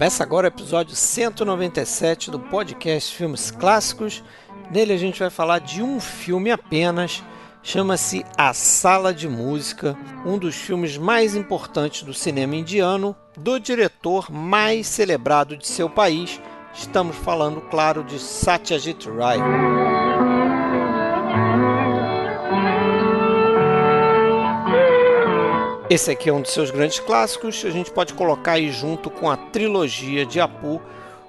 Começa agora o episódio 197 do podcast Filmes Clássicos. Nele a gente vai falar de um filme apenas, chama-se A Sala de Música, um dos filmes mais importantes do cinema indiano, do diretor mais celebrado de seu país. Estamos falando, claro, de Satyajit Ray. Esse aqui é um de seus grandes clássicos, a gente pode colocar aí junto com a trilogia de Apu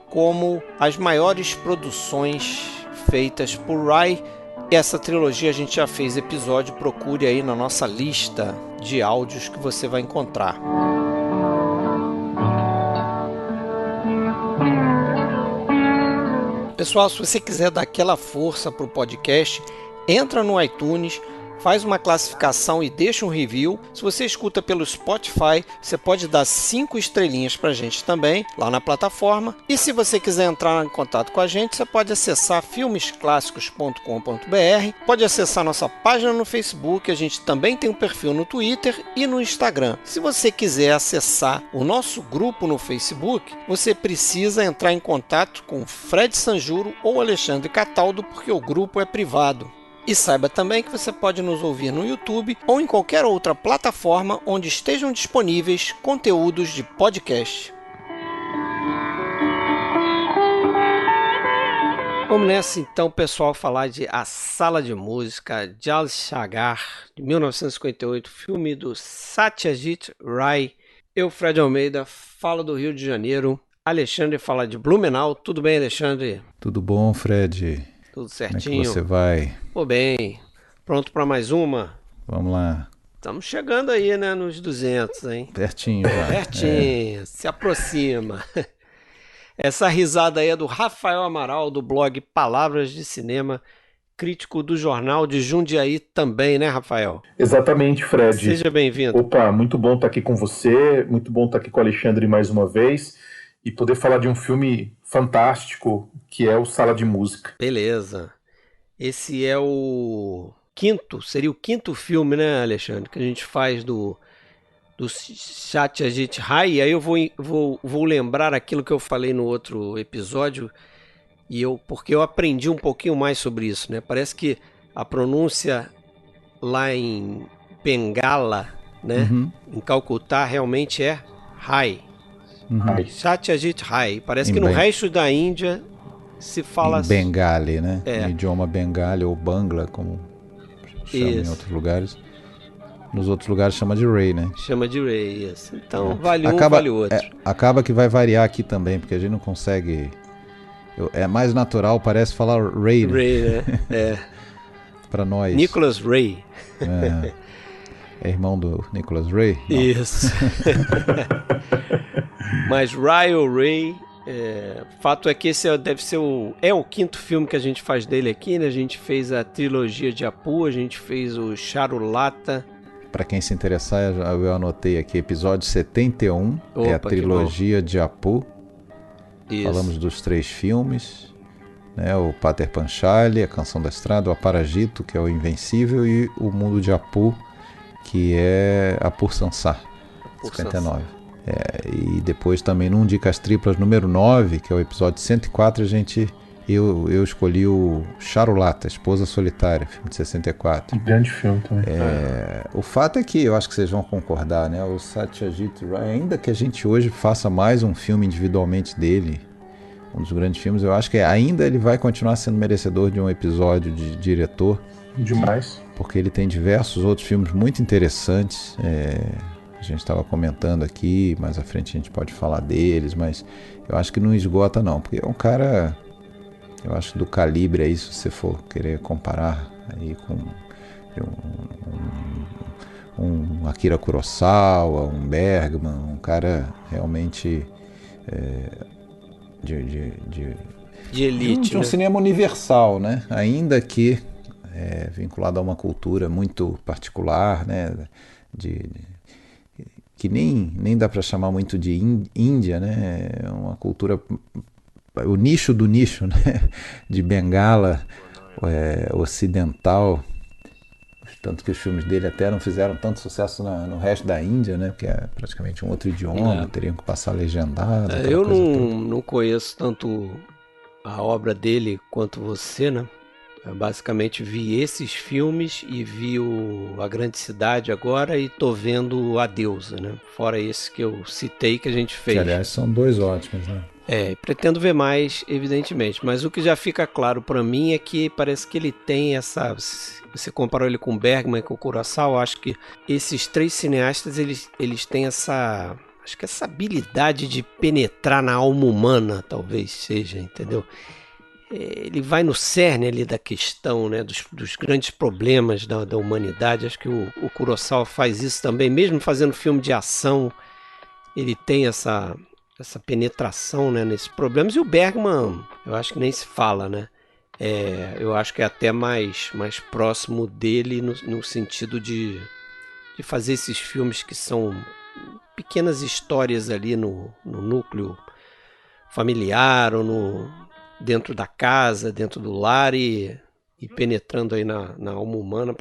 como as maiores produções feitas por Ray. Essa trilogia a gente já fez episódio, procure aí na nossa lista de áudios que você vai encontrar. Pessoal, se você quiser dar aquela força para o podcast, entra no iTunes, faz uma classificação e deixa um review. Se você escuta pelo Spotify, você pode dar 5 estrelinhas para a gente também, lá na plataforma. E se você quiser entrar em contato com a gente, você pode acessar filmesclassicos.com.br, pode acessar nossa página no Facebook, a gente também tem um perfil no Twitter e no Instagram. Se você quiser acessar o nosso grupo no Facebook, você precisa entrar em contato com Fred Sanjuro ou Alexandre Cataldo, porque o grupo é privado. E saiba também que você pode nos ouvir no YouTube ou em qualquer outra plataforma onde estejam disponíveis conteúdos de podcast. Vamos nessa então, pessoal, falar de A Sala de Música, Jal Shagar, de 1958, filme do Satyajit Ray. Eu, Fred Almeida, falo do Rio de Janeiro. Alexandre fala de Blumenau. Tudo bem, Alexandre? Tudo bom, Fred? Tudo certinho. Como é que você vai? Tô bem. Pronto para mais uma? Vamos lá. Estamos chegando aí, né, nos 200, hein? Pertinho já. Pertinho, se aproxima. Essa risada aí é do Rafael Amaral, do blog Palavras de Cinema, crítico do Jornal de Jundiaí também, né, Rafael? Exatamente, Fred. Seja bem-vindo. Opa, muito bom estar aqui com você, muito bom estar aqui com o Alexandre mais uma vez e poder falar de um filme fantástico que é o Sala de Música. Beleza. Esse é o quinto, seria o quinto filme, né, Alexandre, que a gente faz do Satyajit Ray. E aí eu vou lembrar aquilo que eu falei no outro episódio, porque eu aprendi um pouquinho mais sobre isso, né? Parece que a pronúncia lá em Bengala, né, em Calcutá, realmente é Ray. Satyajit Ray. Parece que no resto da Índia se fala em Bengali, né? No idioma Bengali ou Bangla, como chama em outros lugares. Nos outros lugares chama de Ray, né? Chama de Ray, isso. Então vale um, vale o outro. Acaba que vai variar aqui também, porque a gente não consegue... É mais natural, parece falar Ray, né? Ray, né? Para nós. Nicholas Ray. É irmão do Nicholas Ray? Não. Isso. Mas Ryle Ray, fato é que esse deve ser o quinto filme que a gente faz dele aqui, né? A gente fez a trilogia de Apu, a gente fez o Charulata. Para quem se interessar, eu anotei aqui, episódio 71, é a trilogia de Apu. Isso. Falamos dos 3 filmes, né? O Pater Panchali, a Canção da Estrada, o Aparajito, que é o Invencível, e o Mundo de Apu, que é Apur Sansar, 59. E depois também no Dicas Triplas número 9, que é o episódio 104, eu escolhi o Charulata, Esposa Solitária, filme de 64. Um grande filme também. O fato é que, eu acho que vocês vão concordar, né? O Satyajit Ray, ainda que a gente hoje faça mais um filme individualmente dele, um dos grandes filmes, eu acho que ainda ele vai continuar sendo merecedor de um episódio de diretor. Demais. Porque ele tem diversos outros filmes muito interessantes. A gente estava comentando aqui, mais à frente a gente pode falar deles, mas eu acho que não esgota não, porque é um cara, eu acho, do calibre aí, se você for querer comparar aí com um Akira Kurosawa, um Bergman, um cara realmente de elite, de um cinema universal, né? Ainda que vinculado a uma cultura muito particular, né? Que nem dá para chamar muito de Índia, né? É uma cultura, o nicho do nicho, né? De Bengala ocidental, Tanto que os filmes dele até não fizeram tanto sucesso no resto da Índia, né? Porque é praticamente um outro idioma, teriam que passar legendado. Eu não conheço tanto a obra dele quanto você, né? Eu basicamente vi esses filmes e vi A Grande Cidade agora e tô vendo A Deusa, né? Fora esse que eu citei que a gente fez. Que, aliás, são dois ótimos, né? Pretendo ver mais, evidentemente, mas o que já fica claro para mim é que parece que ele tem essa... Você comparou ele com Bergman e com Kurosawa, eu acho que esses três cineastas, eles têm essa... Acho que essa habilidade de penetrar na alma humana, talvez seja, entendeu? Ele vai no cerne ali da questão, né, dos grandes problemas da humanidade. Acho que o Kurosawa faz isso também, mesmo fazendo filme de ação, ele tem essa penetração, né, nesses problemas. E o Bergman, eu acho que nem se fala, né? Eu acho que é até mais próximo dele no sentido de fazer esses filmes que são pequenas histórias ali no núcleo familiar ou dentro da casa, dentro do lar e penetrando aí na alma humana.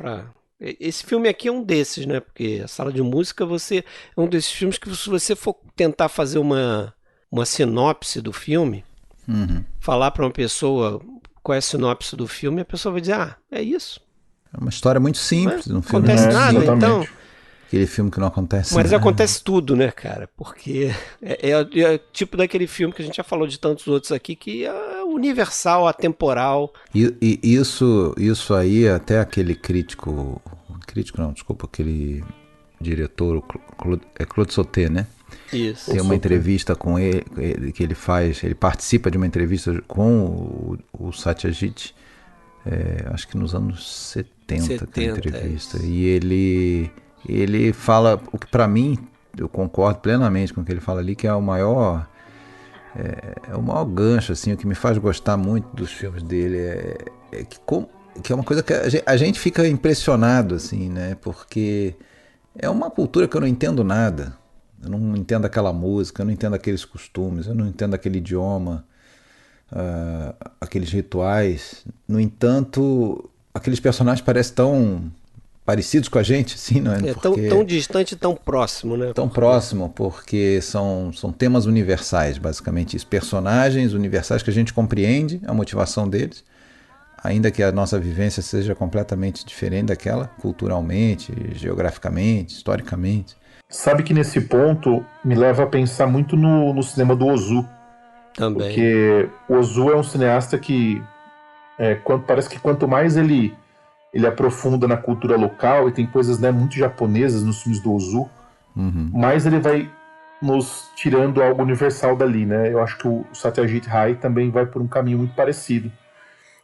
Esse filme aqui é um desses, né? Porque A Sala de Música é um desses filmes que, se você for tentar fazer uma sinopse do filme, falar para uma pessoa qual é a sinopse do filme, a pessoa vai dizer, é isso. É uma história muito simples. Não acontece nada, então... Aquele filme que não acontece Mas nada. acontece tudo, né, cara? Porque é tipo daquele filme que a gente já falou de tantos outros aqui, que é universal, atemporal. E isso aí, até aquele crítico não, desculpa, aquele diretor, Claude Sauté, né? Isso. Tem uma entrevista com ele, que ele participa de uma entrevista com o Satyajit, acho que nos anos 70 tem entrevista. E ele fala, o que para mim, eu concordo plenamente com o que ele fala ali, que é o maior gancho, assim, o que me faz gostar muito dos filmes dele que é uma coisa que a gente fica impressionado, assim, né? Porque é uma cultura que eu não entendo nada. Eu não entendo aquela música, eu não entendo aqueles costumes, eu não entendo aquele idioma, aqueles rituais. No entanto, aqueles personagens parecem tão parecidos com a gente, assim, não é? Tão distante e tão próximo, né? Tão próximo, porque são temas universais, basicamente isso. Personagens universais que a gente compreende a motivação deles, ainda que a nossa vivência seja completamente diferente daquela, culturalmente, geograficamente, historicamente. Sabe que nesse ponto me leva a pensar muito no cinema do Ozu. Também. Porque o Ozu é um cineasta que parece que quanto mais ele aprofunda na cultura local, e tem coisas, né, muito japonesas nos filmes do Ozu, mais ele vai nos tirando algo universal dali, né? Eu acho que o Satyajit Ray também vai por um caminho muito parecido.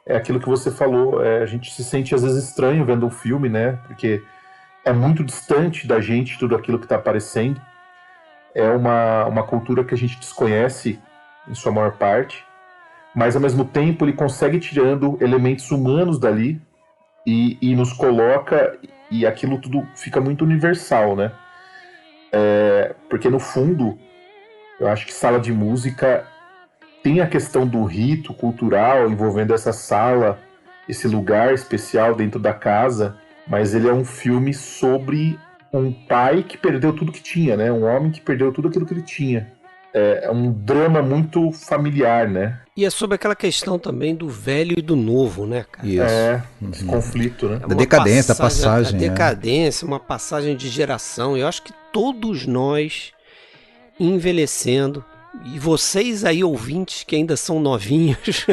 É aquilo que você falou, a gente se sente às vezes estranho vendo um filme, né? Porque é muito distante da gente tudo aquilo que está aparecendo. É uma cultura que a gente desconhece em sua maior parte, mas ao mesmo tempo ele consegue tirando elementos humanos dali e nos coloca, e aquilo tudo fica muito universal, né? Porque no fundo, eu acho que Sala de Música tem a questão do rito cultural envolvendo essa sala, esse lugar especial dentro da casa, mas ele é um filme sobre um pai que perdeu tudo que tinha, né? Um homem que perdeu tudo aquilo que ele tinha. É um drama muito familiar, né? E é sobre aquela questão também do velho e do novo, né, cara? Isso. Esse conflito, né? Da decadência, a passagem. A decadência, uma passagem de geração. Eu acho que todos nós envelhecendo, e vocês aí, ouvintes, que ainda são novinhos,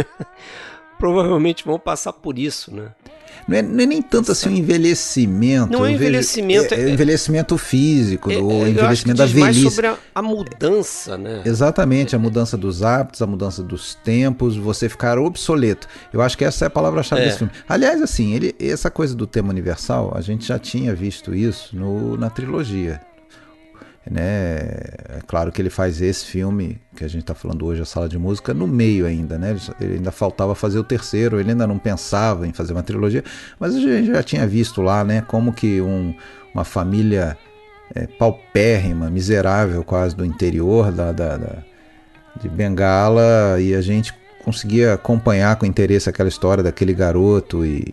provavelmente vão passar por isso, né? Não é nem tanto assim o envelhecimento. Não é envelhecimento. É envelhecimento físico, o envelhecimento da velhice. Mais sobre a mudança, né? Exatamente, a mudança dos hábitos, a mudança dos tempos, você ficar obsoleto. Eu acho que essa é a palavra-chave desse filme. Aliás, assim, essa coisa do tema universal, a gente já tinha visto isso na trilogia. Né? É claro que ele faz esse filme que a gente está falando hoje, A Sala de Música, no meio ainda, né? Ele ainda faltava fazer o terceiro, ele ainda não pensava em fazer uma trilogia, mas a gente já tinha visto lá, né? Como que uma família paupérrima, miserável quase do interior de Bengala, e a gente conseguia acompanhar com interesse aquela história daquele garoto e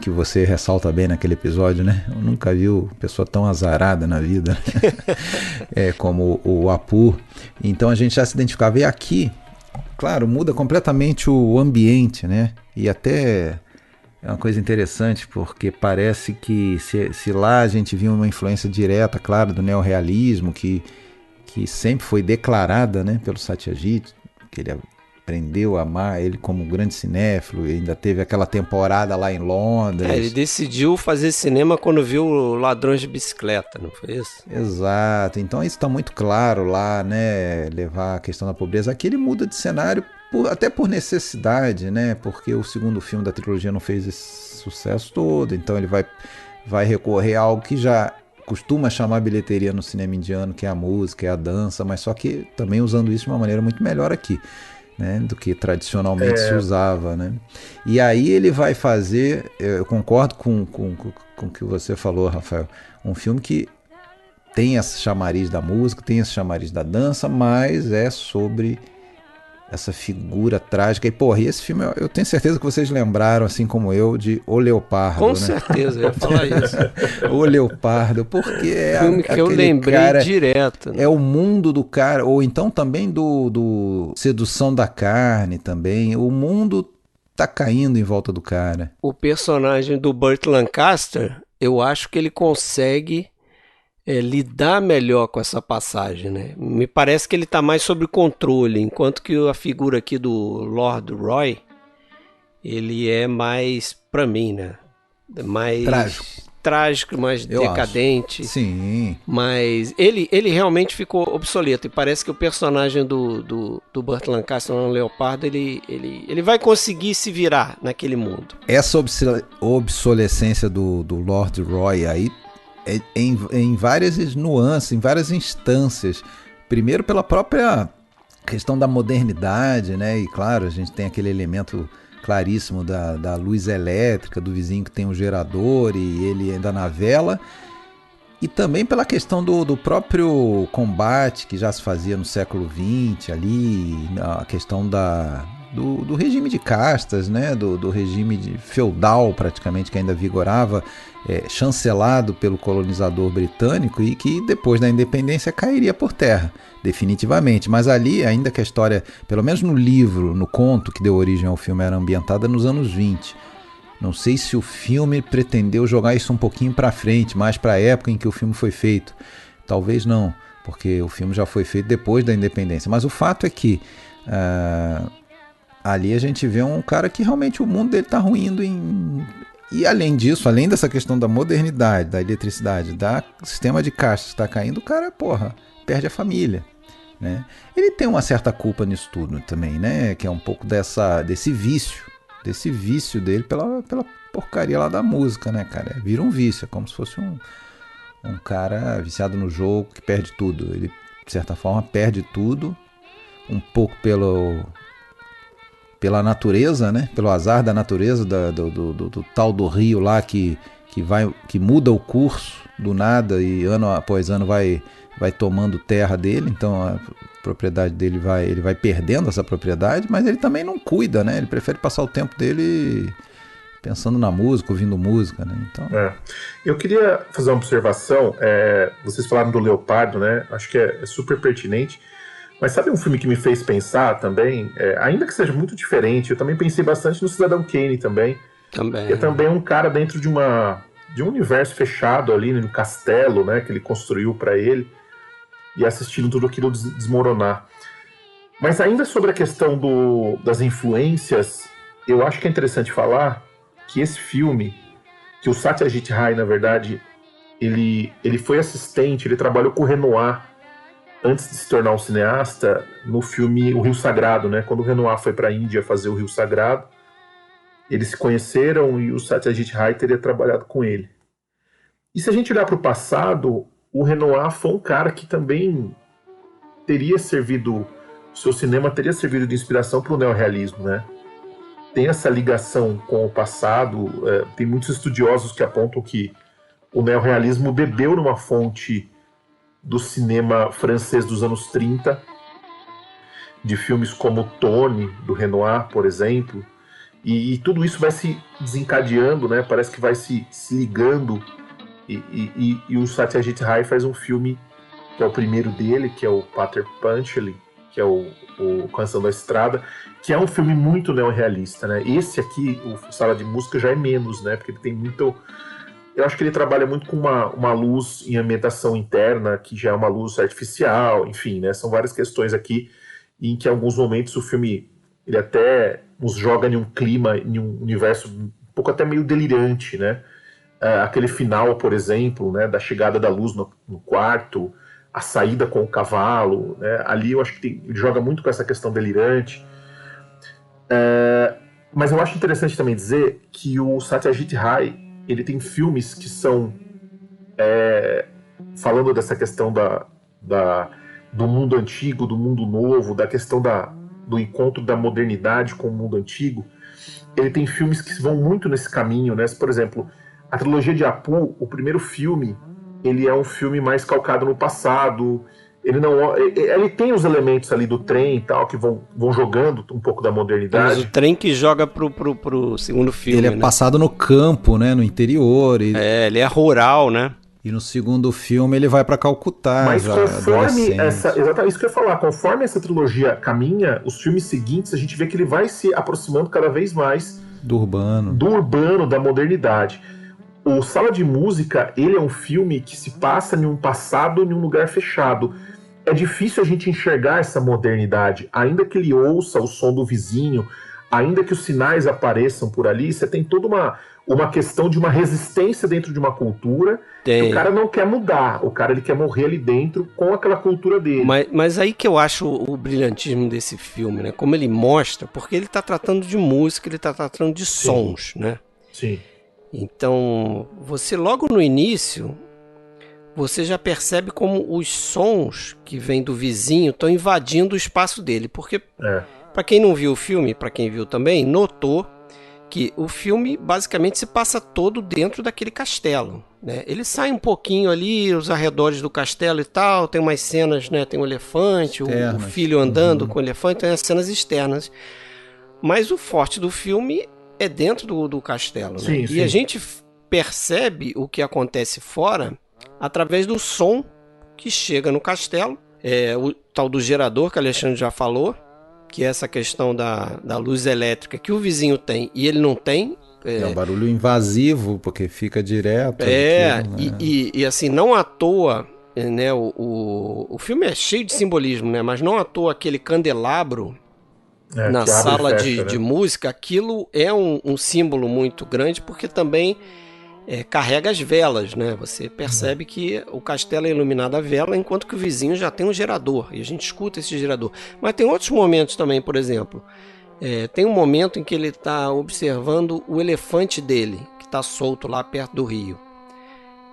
que você ressalta bem naquele episódio, né? Eu nunca vi pessoa tão azarada na vida, né? Como o Apu. Então a gente já se identificava. E aqui, claro, muda completamente o ambiente, né? E até é uma coisa interessante, porque parece que se lá a gente viu uma influência direta, claro, do neorrealismo, que sempre foi declarada, né, pelo Satyajit, que ele aprendeu a amar ele como um grande cinéfilo, e ainda teve aquela temporada lá em Londres. Ele decidiu fazer cinema quando viu Ladrões de Bicicleta, não foi isso? Exato, então isso está muito claro lá, né, levar a questão da pobreza. Aqui ele muda de cenário até por necessidade, né, porque o segundo filme da trilogia não fez esse sucesso todo, então ele vai recorrer a algo que já costuma chamar bilheteria no cinema indiano, que é a música, é a dança, mas só que também usando isso de uma maneira muito melhor aqui, né, do que tradicionalmente se usava, né? E aí ele vai fazer, eu concordo com o que você falou, Rafael, um filme que tem esse chamariz da música, tem esse chamariz da dança, mas é sobre essa figura trágica. E, porra, e esse filme, eu tenho certeza que vocês lembraram, assim como eu, de O Leopardo. Com né? certeza, eu ia falar isso. O Leopardo, porque é filme que eu lembrei cara, direto. Né? É o mundo do cara, ou então também do Sedução da Carne também. O mundo tá caindo em volta do cara. O personagem do Burt Lancaster, eu acho que ele consegue lidar melhor com essa passagem, né? Me parece que ele está mais sob controle, enquanto que a figura aqui do Lord Roy, ele é mais, para mim, né? Mais trágico, mais decadente. Acho. Sim. Mas ele realmente ficou obsoleto. E parece que o personagem do Burt Lancaster no Leopardo, ele vai conseguir se virar naquele mundo. Essa obsolescência do Lord Roy aí, em várias nuances, em várias instâncias. Primeiro pela própria questão da modernidade, né? E claro, a gente tem aquele elemento claríssimo da luz elétrica, do vizinho que tem um gerador e ele ainda na vela. E também pela questão do próprio combate que já se fazia no século XX ali, a questão do regime de castas, né? do regime feudal praticamente que ainda vigorava, chancelado pelo colonizador britânico e que depois da independência cairia por terra, definitivamente. Mas ali, ainda que a história, pelo menos no livro, no conto que deu origem ao filme, era ambientada nos anos 20. Não sei se o filme pretendeu jogar isso um pouquinho para frente, mais para a época em que o filme foi feito. Talvez não, porque o filme já foi feito depois da independência. Mas o fato é que ali a gente vê um cara que realmente o mundo dele está ruindo E além disso, além dessa questão da modernidade, da eletricidade, do sistema de castas que está caindo, o cara, perde a família. Né? Ele tem uma certa culpa nisso tudo também, né? Que é um pouco desse vício dele pela porcaria lá da música, né, cara? Vira um vício, é como se fosse um cara viciado no jogo que perde tudo. Ele, de certa forma, perde tudo, um pouco pela natureza, né? Pelo azar da natureza, do tal do rio lá que muda o curso do nada e ano após ano vai tomando terra dele, então a propriedade dele ele vai perdendo essa propriedade, mas ele também não cuida, né? Ele prefere passar o tempo dele pensando na música, ouvindo música, né? Então... Eu queria fazer uma observação, vocês falaram do Leopardo, né? Acho que é super pertinente. Mas sabe um filme que me fez pensar também, ainda que seja muito diferente, eu também pensei bastante no Cidadão Kane também. Que é também um cara dentro de um universo fechado ali, no castelo, né, que ele construiu para ele, e assistindo tudo aquilo desmoronar. Mas ainda sobre a questão das influências, eu acho que é interessante falar que esse filme, que o Satyajit Ray, na verdade, ele foi assistente, ele trabalhou com o Renoir, antes de se tornar um cineasta, no filme O Rio Sagrado, né? Quando o Renoir foi para a Índia fazer O Rio Sagrado, eles se conheceram e o Satyajit Ray teria trabalhado com ele. E se a gente olhar para o passado, o Renoir foi um cara que também seu cinema teria servido de inspiração para o neorrealismo, né? Tem essa ligação com o passado, tem muitos estudiosos que apontam que o neorrealismo bebeu numa fonte do cinema francês dos anos 30, de filmes como Tony, do Renoir, por exemplo, E tudo isso vai se desencadeando, né? Parece que vai se ligando. E o Satyajit Ray faz um filme que é o primeiro dele, que é o Pater Panchali, que é o Canção da Estrada, que é um filme muito neorrealista, né? Esse aqui, o Sala de Música, já é menos, né? Porque ele tem muito... Eu acho que ele trabalha muito com uma luz em ambientação interna, que já é uma luz artificial, enfim, né? São várias questões aqui em que, em alguns momentos, o filme ele até nos joga em um clima, em um universo um pouco até meio delirante, né? Aquele final, por exemplo, né, da chegada da luz no quarto, a saída com o cavalo, né? Ali eu acho que ele joga muito com essa questão delirante. Mas eu acho interessante também dizer que o Satyajit Ray, ele tem filmes que são falando dessa questão do mundo antigo, do mundo novo, da questão do encontro da modernidade com o mundo antigo. Ele tem filmes que vão muito nesse caminho, né? Por exemplo, a trilogia de Apu, o primeiro filme, ele é um filme mais calcado no passado. Ele tem os elementos ali do trem e tal, que vão jogando um pouco da modernidade. Mas o trem que joga pro segundo filme, ele é passado no campo, né, no interior. Ele é rural, né? E no segundo filme ele vai para Calcutá. Mas conforme exatamente isso que eu ia falar, conforme essa trilogia caminha, os filmes seguintes, a gente vê que ele vai se aproximando cada vez mais do urbano, da modernidade. O Sala de Música, ele é um filme que se passa em um passado, em um lugar fechado. É difícil a gente enxergar essa modernidade, ainda que ele ouça o som do vizinho, ainda que os sinais apareçam por ali, você tem toda uma questão de uma resistência dentro de uma cultura que o cara não quer mudar, o cara ele quer morrer ali dentro com aquela cultura dele. Mas aí que eu acho o brilhantismo desse filme, né? Como ele mostra, porque ele está tratando de música, ele está tratando de sons, né? Sim. Então, você logo no início, você já percebe como os sons que vêm do vizinho estão invadindo o espaço dele, porque para quem não viu o filme, para quem viu também, notou que o filme basicamente se passa todo dentro daquele castelo, né? Ele sai um pouquinho ali, os arredores do castelo e tal, tem umas cenas, né? Tem o elefante, o filho andando com o elefante, tem as cenas externas. Mas o forte do filme é dentro do castelo, né? Sim, sim. E a gente percebe o que acontece fora através do som que chega no castelo, o tal do gerador que o Alexandre já falou, que é essa questão da luz elétrica que o vizinho tem e ele não tem. É um barulho invasivo, porque fica direto. E assim, não à toa, né, o filme é cheio de simbolismo, né, mas não à toa aquele candelabro na sala de música, aquilo é um símbolo muito grande, porque também carrega as velas, né? Você percebe que o castelo é iluminado a vela, enquanto que o vizinho já tem um gerador, e a gente escuta esse gerador. Mas tem outros momentos também, por exemplo, tem um momento em que ele está observando o elefante dele, que está solto lá perto do rio.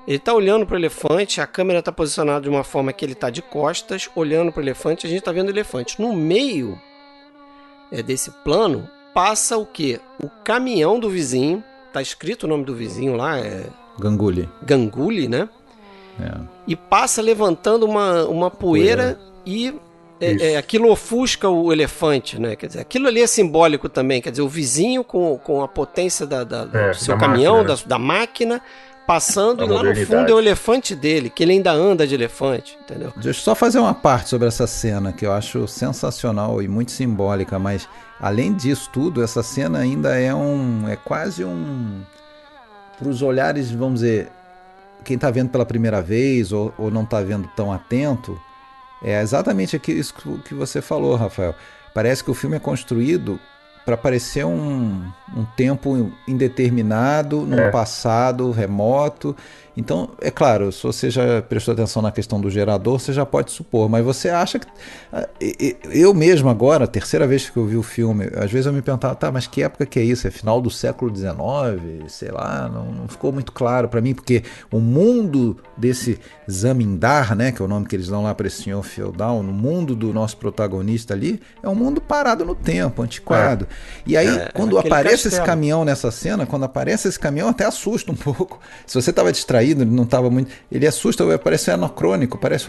Ele está olhando para o elefante, a câmera está posicionada de uma forma que ele está de costas, olhando para o elefante, a gente está vendo o elefante. No meio desse plano, passa o quê? O caminhão do vizinho. Tá escrito o nome do vizinho lá, Ganguly, né? E passa levantando uma poeira e aquilo ofusca o elefante, né? Quer dizer, aquilo ali é simbólico também, quer dizer, o vizinho com a potência do seu caminhão, máquina, da máquina, passando, e lá no fundo é o elefante dele, que ele ainda anda de elefante, entendeu? Deixa eu só fazer uma parte sobre essa cena, que eu acho sensacional e muito simbólica, mas além disso tudo, essa cena ainda é quase para os olhares, vamos dizer, quem está vendo pela primeira vez ou não está vendo tão atento, é exatamente isso que você falou, Rafael. Parece que o filme é construído para parecer um tempo indeterminado, num passado remoto. Então, é claro, se você já prestou atenção na questão do gerador, você já pode supor, mas você acha que... Eu mesmo agora, a terceira vez que eu vi o filme, às vezes eu me perguntava, tá, mas que época que é isso? É final do século XIX? Sei lá, não ficou muito claro para mim, porque o mundo desse Zamindar, né, que é o nome que eles dão lá para esse senhor feudal, no mundo do nosso protagonista ali, é um mundo parado no tempo, antiquado. E aí, quando aparece esse caminhão nessa cena, até assusta um pouco. Se você estava distraído, ele não estava muito... Ele assusta, parece anacrônico, parece,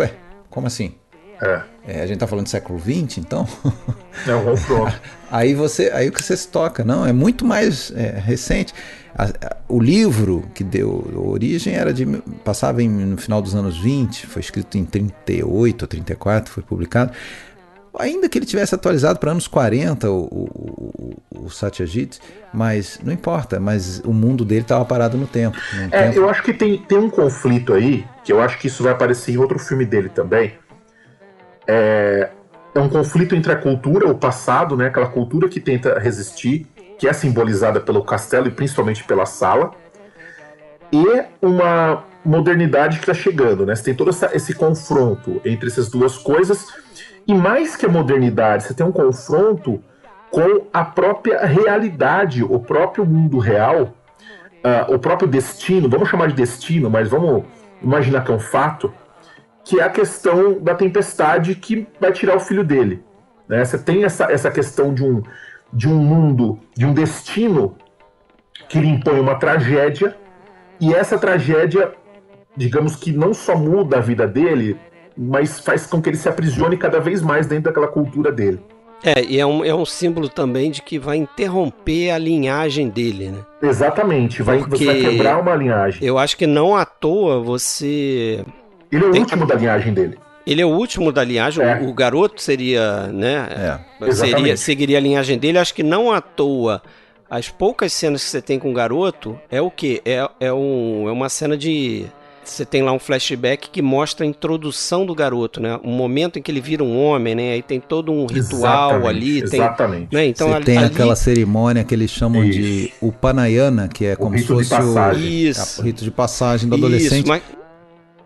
como assim? A gente tá falando do século XX, então. É um confronto. Aí o que você se toca, não? É muito mais recente. O livro que deu origem passava no final dos anos 20, foi escrito em 38 ou 34, foi publicado. Ainda que ele tivesse atualizado para anos 40, o Satyajit, mas não importa, mas o mundo dele estava parado no tempo. Eu acho que tem um conflito aí, que eu acho que isso vai aparecer em outro filme dele também. É um conflito entre a cultura, o passado, né, aquela cultura que tenta resistir, que é simbolizada pelo castelo e principalmente pela sala, e uma modernidade que está chegando, né? Você tem todo esse confronto entre essas duas coisas, e mais que a modernidade, você tem um confronto com a própria realidade, o próprio mundo real, o próprio destino, vamos chamar de destino, mas vamos imaginar que é um fato, que é a questão da tempestade que vai tirar o filho dele. Né? Você tem essa questão de um mundo, de um destino que lhe impõe uma tragédia, e essa tragédia, digamos que não só muda a vida dele, mas faz com que ele se aprisione cada vez mais dentro daquela cultura dele. E é um símbolo também de que vai interromper a linhagem dele, né? Exatamente, você vai quebrar uma linhagem. Eu acho que não à toa você... Ele é o último da linhagem dele. Ele é o último da linhagem, o garoto seria, né? Seguiria a linhagem dele. Acho que não à toa as poucas cenas que você tem com o garoto é o quê? É uma cena de... Você tem lá um flashback que mostra a introdução do garoto, né? Um momento em que ele vira um homem, né? Aí tem todo um ritual ali. Exatamente. Né? Então, você tem aquela cerimônia que eles chamam de Upanayana, que é como se fosse o rito de passagem do adolescente.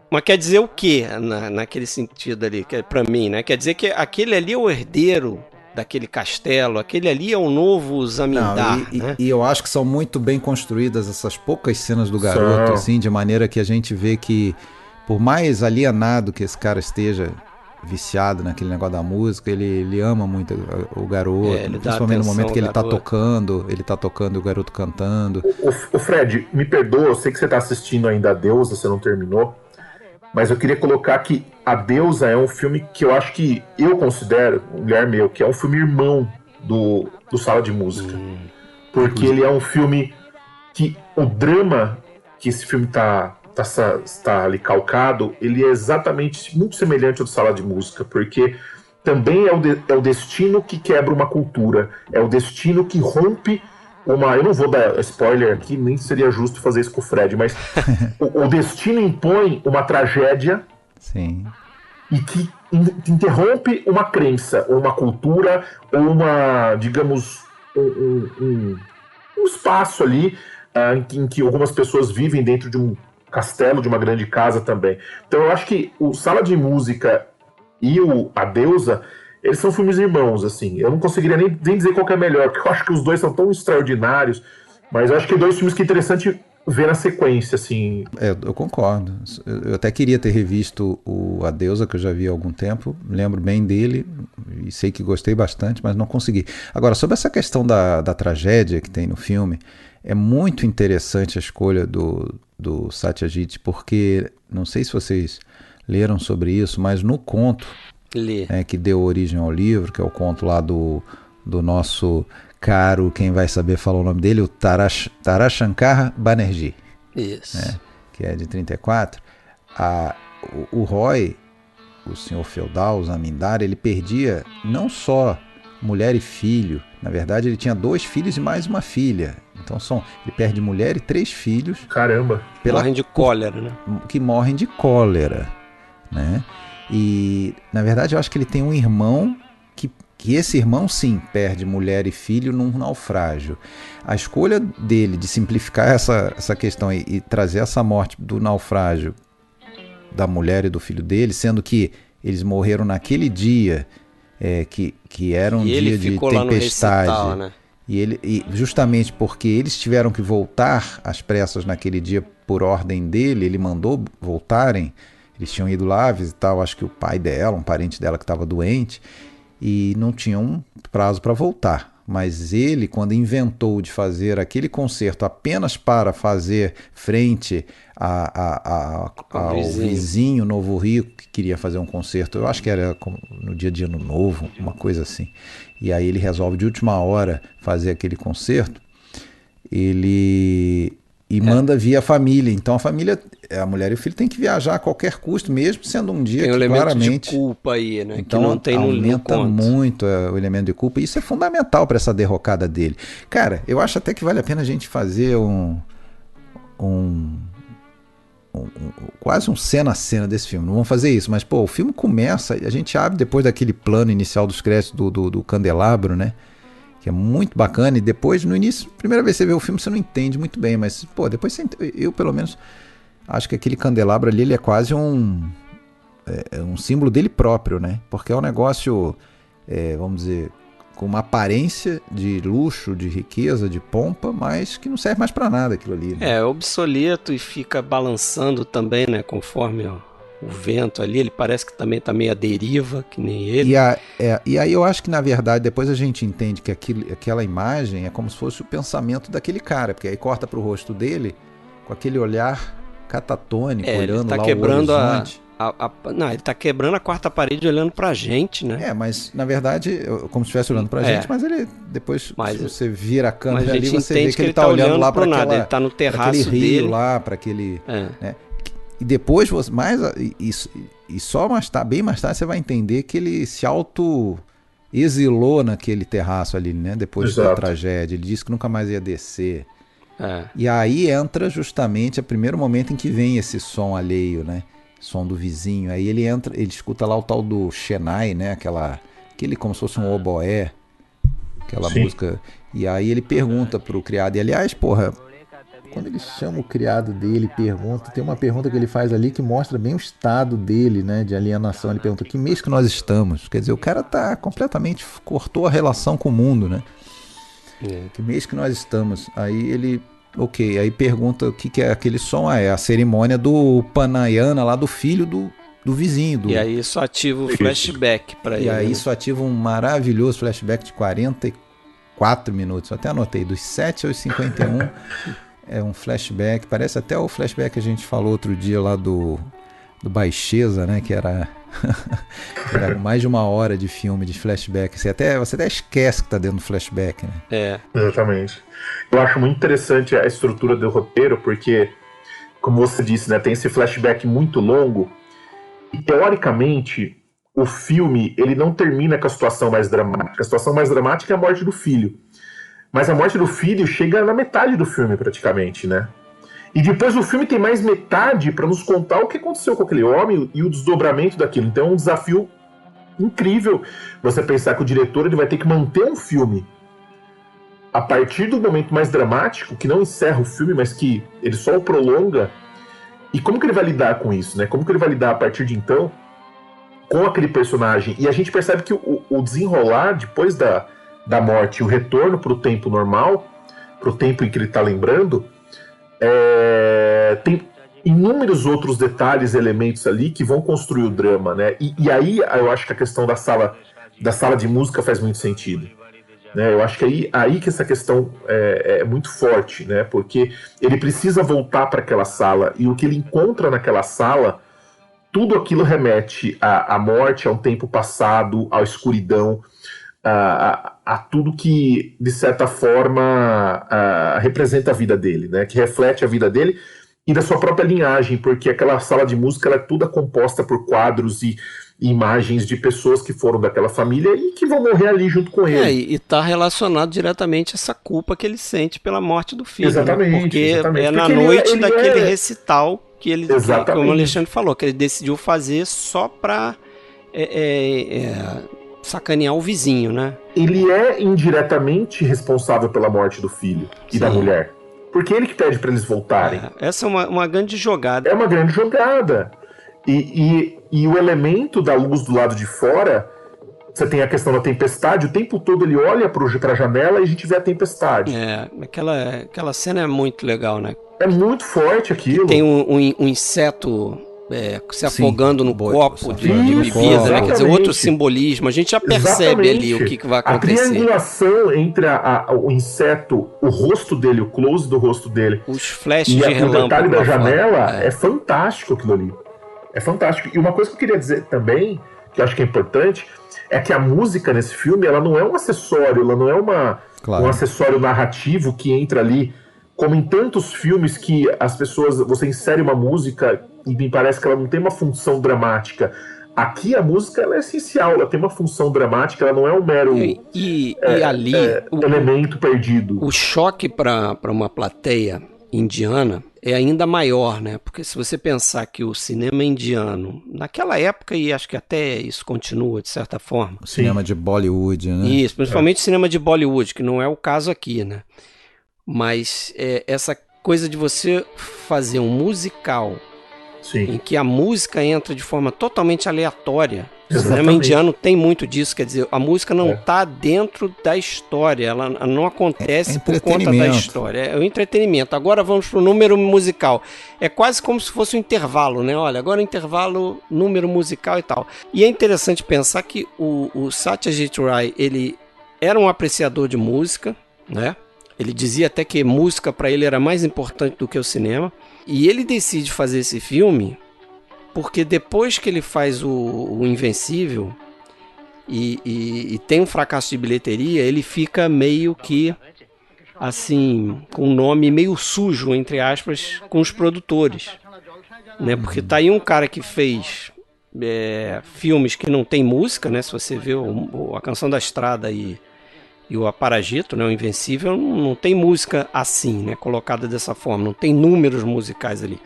Mas quer dizer o quê naquele sentido ali, pra mim, né? Quer dizer que aquele ali é o herdeiro daquele castelo, aquele ali é o novo Zamindar, né? E eu acho que são muito bem construídas essas poucas cenas do garoto, assim, de maneira que a gente vê que, por mais alienado que esse cara esteja, viciado naquele negócio da música, ele ama muito o garoto, principalmente no momento que ele tá tocando e o garoto cantando. O Fred, me perdoa, eu sei que você tá assistindo ainda a Deusa, você não terminou, mas eu queria colocar que A Deusa é um filme que eu acho que eu considero, um lugar meu, que é um filme irmão do Sala de Música. Porque ele é um filme que o drama que esse filme está ali calcado, ele é exatamente muito semelhante ao do Sala de Música, porque também é o destino que quebra uma cultura, é o destino que rompe eu não vou dar spoiler aqui, nem seria justo fazer isso com o Fred, mas o destino impõe uma tragédia. Sim. E que interrompe uma crença, ou uma cultura, ou uma, digamos, um espaço ali em que algumas pessoas vivem dentro de um castelo, de uma grande casa também. Então eu acho que o Sala de Música e A Deusa, eles são filmes irmãos, assim. Eu não conseguiria nem dizer qual que é melhor, porque eu acho que os dois são tão extraordinários, mas eu acho que dois filmes que é interessante ver na sequência, assim. Eu concordo. Eu até queria ter revisto A Deusa, que eu já vi há algum tempo. Lembro bem dele e sei que gostei bastante, mas não consegui. Agora, sobre essa questão da tragédia que tem no filme, é muito interessante a escolha do Satyajit, porque, não sei se vocês leram sobre isso, mas no conto que deu origem ao livro, que é o conto lá do nosso caro, quem vai saber falar o nome dele, o Tarashankar Banerjee. Isso. Né, que é de 34. O Roy, o senhor feudal, o Zamindar, ele perdia não só mulher e filho, na verdade ele tinha 2 filhos e mais uma filha. Então ele perde mulher e 3 filhos. Caramba! Morrem de cólera, né? Que morrem de cólera, né? E, na verdade, eu acho que ele tem um irmão que esse irmão, sim, perde mulher e filho num naufrágio. A escolha dele de simplificar essa questão e trazer essa morte do naufrágio da mulher e do filho dele, sendo que eles morreram naquele dia, que era um dia de tempestade. Recital, né? E justamente porque eles tiveram que voltar às pressas naquele dia por ordem dele, ele mandou voltarem. Eles tinham ido lá visitar, acho que o pai dela, um parente dela que estava doente, e não tinham prazo para voltar. Mas ele, quando inventou de fazer aquele concerto apenas para fazer frente ao vizinho Novo Rio, que queria fazer um concerto, eu acho que era no dia de Ano Novo, uma coisa assim. E aí ele resolve de última hora fazer aquele concerto, manda via família. Então a mulher e o filho tem que viajar a qualquer custo, mesmo sendo um dia tem que claramente... de culpa aí, né? Então que não tem aumenta muito o elemento de culpa, e isso é fundamental para essa derrocada dele. Cara, eu acho até que vale a pena a gente fazer quase um cena a cena desse filme. Não vamos fazer isso, mas o filme começa, a gente abre depois daquele plano inicial dos créditos do candelabro, né? Que é muito bacana, e depois, no início, primeira vez que você vê o filme, você não entende muito bem, mas, depois eu, pelo menos, acho que aquele candelabro ali, ele é quase um símbolo dele próprio, né? Porque é um negócio, vamos dizer, com uma aparência de luxo, de riqueza, de pompa, mas que não serve mais para nada aquilo ali, né? É obsoleto e fica balançando também, né? Conforme o vento ali, ele parece que também tá meio à deriva, que nem ele. E aí eu acho que, na verdade, depois a gente entende que aquela imagem é como se fosse o pensamento daquele cara, porque aí corta pro rosto dele com aquele olhar catatônico, olhando lá o horizonte. Não, ele tá quebrando a quarta parede olhando pra gente, né? Mas na verdade, como se estivesse olhando pra gente, mas ele depois, se você vira a câmera ali, você vê que ele tá olhando lá para nada, ele tá no terraço aquele rio dele. lá, para aquele... Né? E depois, bem mais tarde, você vai entender que ele se auto-exilou naquele terraço ali, né? Depois da tragédia. Ele disse que nunca mais ia descer. E aí entra justamente o primeiro momento em que vem esse som alheio, né? Som do vizinho. Aí ele escuta lá o tal do Chennai, né? Aquele como se fosse um oboé, aquela música. E aí ele pergunta pro criado, e aliás, quando ele chama o criado dele, tem uma pergunta que ele faz ali que mostra bem o estado dele, né, de alienação. Ele pergunta: que mês que nós estamos? Quer dizer, o cara cortou a relação com o mundo, né? Que mês que nós estamos? Aí ele, aí pergunta o que é aquele som. É a cerimônia do Panayana lá, do filho do vizinho. E aí isso ativa o flashback para ele. E aí isso ativa um maravilhoso flashback de 44 minutos. Eu até anotei, dos 7 aos 51. É um flashback, parece até o flashback que a gente falou outro dia lá do Baixeza, né? Que era mais de 1 hora de filme, de flashback. Você até esquece que tá dentro do flashback, né? Exatamente. Eu acho muito interessante a estrutura do roteiro, porque, como você disse, né? Tem esse flashback muito longo, e teoricamente o filme ele não termina com a situação mais dramática. A situação mais dramática é a morte do filho. Mas a morte do filho chega na metade do filme, praticamente, né? E depois o filme tem mais metade para nos contar o que aconteceu com aquele homem e o desdobramento daquilo. Então é um desafio incrível você pensar que o diretor ele vai ter que manter um filme a partir do momento mais dramático, que não encerra o filme, mas que ele só o prolonga. E como que ele vai lidar com isso, né? Como que ele vai lidar a partir de então com aquele personagem? E a gente percebe que o desenrolar depois da morte, o retorno para o tempo normal, para o tempo em que ele está lembrando, tem inúmeros outros detalhes, elementos ali que vão construir o drama, né? E aí eu acho que a questão da sala de música faz muito sentido, né? Eu acho que aí que essa questão é muito forte, né? Porque ele precisa voltar para aquela sala, e o que ele encontra naquela sala, tudo aquilo remete à morte, a um tempo passado, à escuridão, a tudo que, de certa forma, representa a vida dele, né? Que reflete a vida dele e da sua própria linhagem, porque aquela sala de música ela é toda composta por quadros e imagens de pessoas que foram daquela família e que vão morrer ali junto com ele. E está relacionado diretamente a essa culpa que ele sente pela morte do filho. Exatamente. Né? Porque exatamente. É na noite daquele recital que ele, como o Alexandre falou, que ele decidiu fazer só para sacanear o vizinho, né? Ele é indiretamente responsável pela morte do filho e da mulher. Porque ele que pede para eles voltarem. Essa é uma grande jogada. É uma grande jogada. E o elemento da luz do lado de fora, você tem a questão da tempestade, o tempo todo ele olha para a janela e a gente vê a tempestade. Aquela cena é muito legal, né? É muito forte aquilo. Tem um inseto se afogando no copo de bebida, né? Quer dizer, outro simbolismo. A gente já percebe ali o que vai acontecer. A triangulação entre o inseto, o rosto dele, o close do rosto dele, os flashes de relâmpago, o detalhe da janela, é fantástico aquilo ali. É fantástico. E uma coisa que eu queria dizer também, que eu acho que é importante, é que a música nesse filme, ela não é um acessório, ela não é um acessório narrativo que entra ali, como em tantos filmes que as pessoas, você insere uma música e me parece que ela não tem uma função dramática. Aqui a música ela é essencial, ela tem uma função dramática, ela não é um mero elemento perdido. O choque para uma plateia indiana é ainda maior, né? Porque se você pensar que o cinema indiano, naquela época, e acho que até isso continua de certa forma. O cinema de Bollywood, né? Isso, principalmente o cinema de Bollywood, que não é o caso aqui, né? Mas essa coisa de você fazer um musical em que a música entra de forma totalmente aleatória. O cinema indiano tem muito disso, quer dizer, a música não está dentro da história, ela não acontece por conta da história, é o entretenimento. Agora vamos para o número musical. É quase como se fosse um intervalo, né? Olha, agora intervalo, número musical e tal. E é interessante pensar que o Satyajit Ray, ele era um apreciador de música, né? Ele dizia até que música para ele era mais importante do que o cinema. E ele decide fazer esse filme porque depois que ele faz o Invencível e tem um fracasso de bilheteria, ele fica meio que assim, com um nome meio sujo, entre aspas, com os produtores, né? Porque tá aí um cara que fez filmes que não tem música, né? Se você vê a Canção da Estrada e o Aparagito, né, o Invencível, não tem música assim, né, colocada dessa forma, não tem números musicais ali.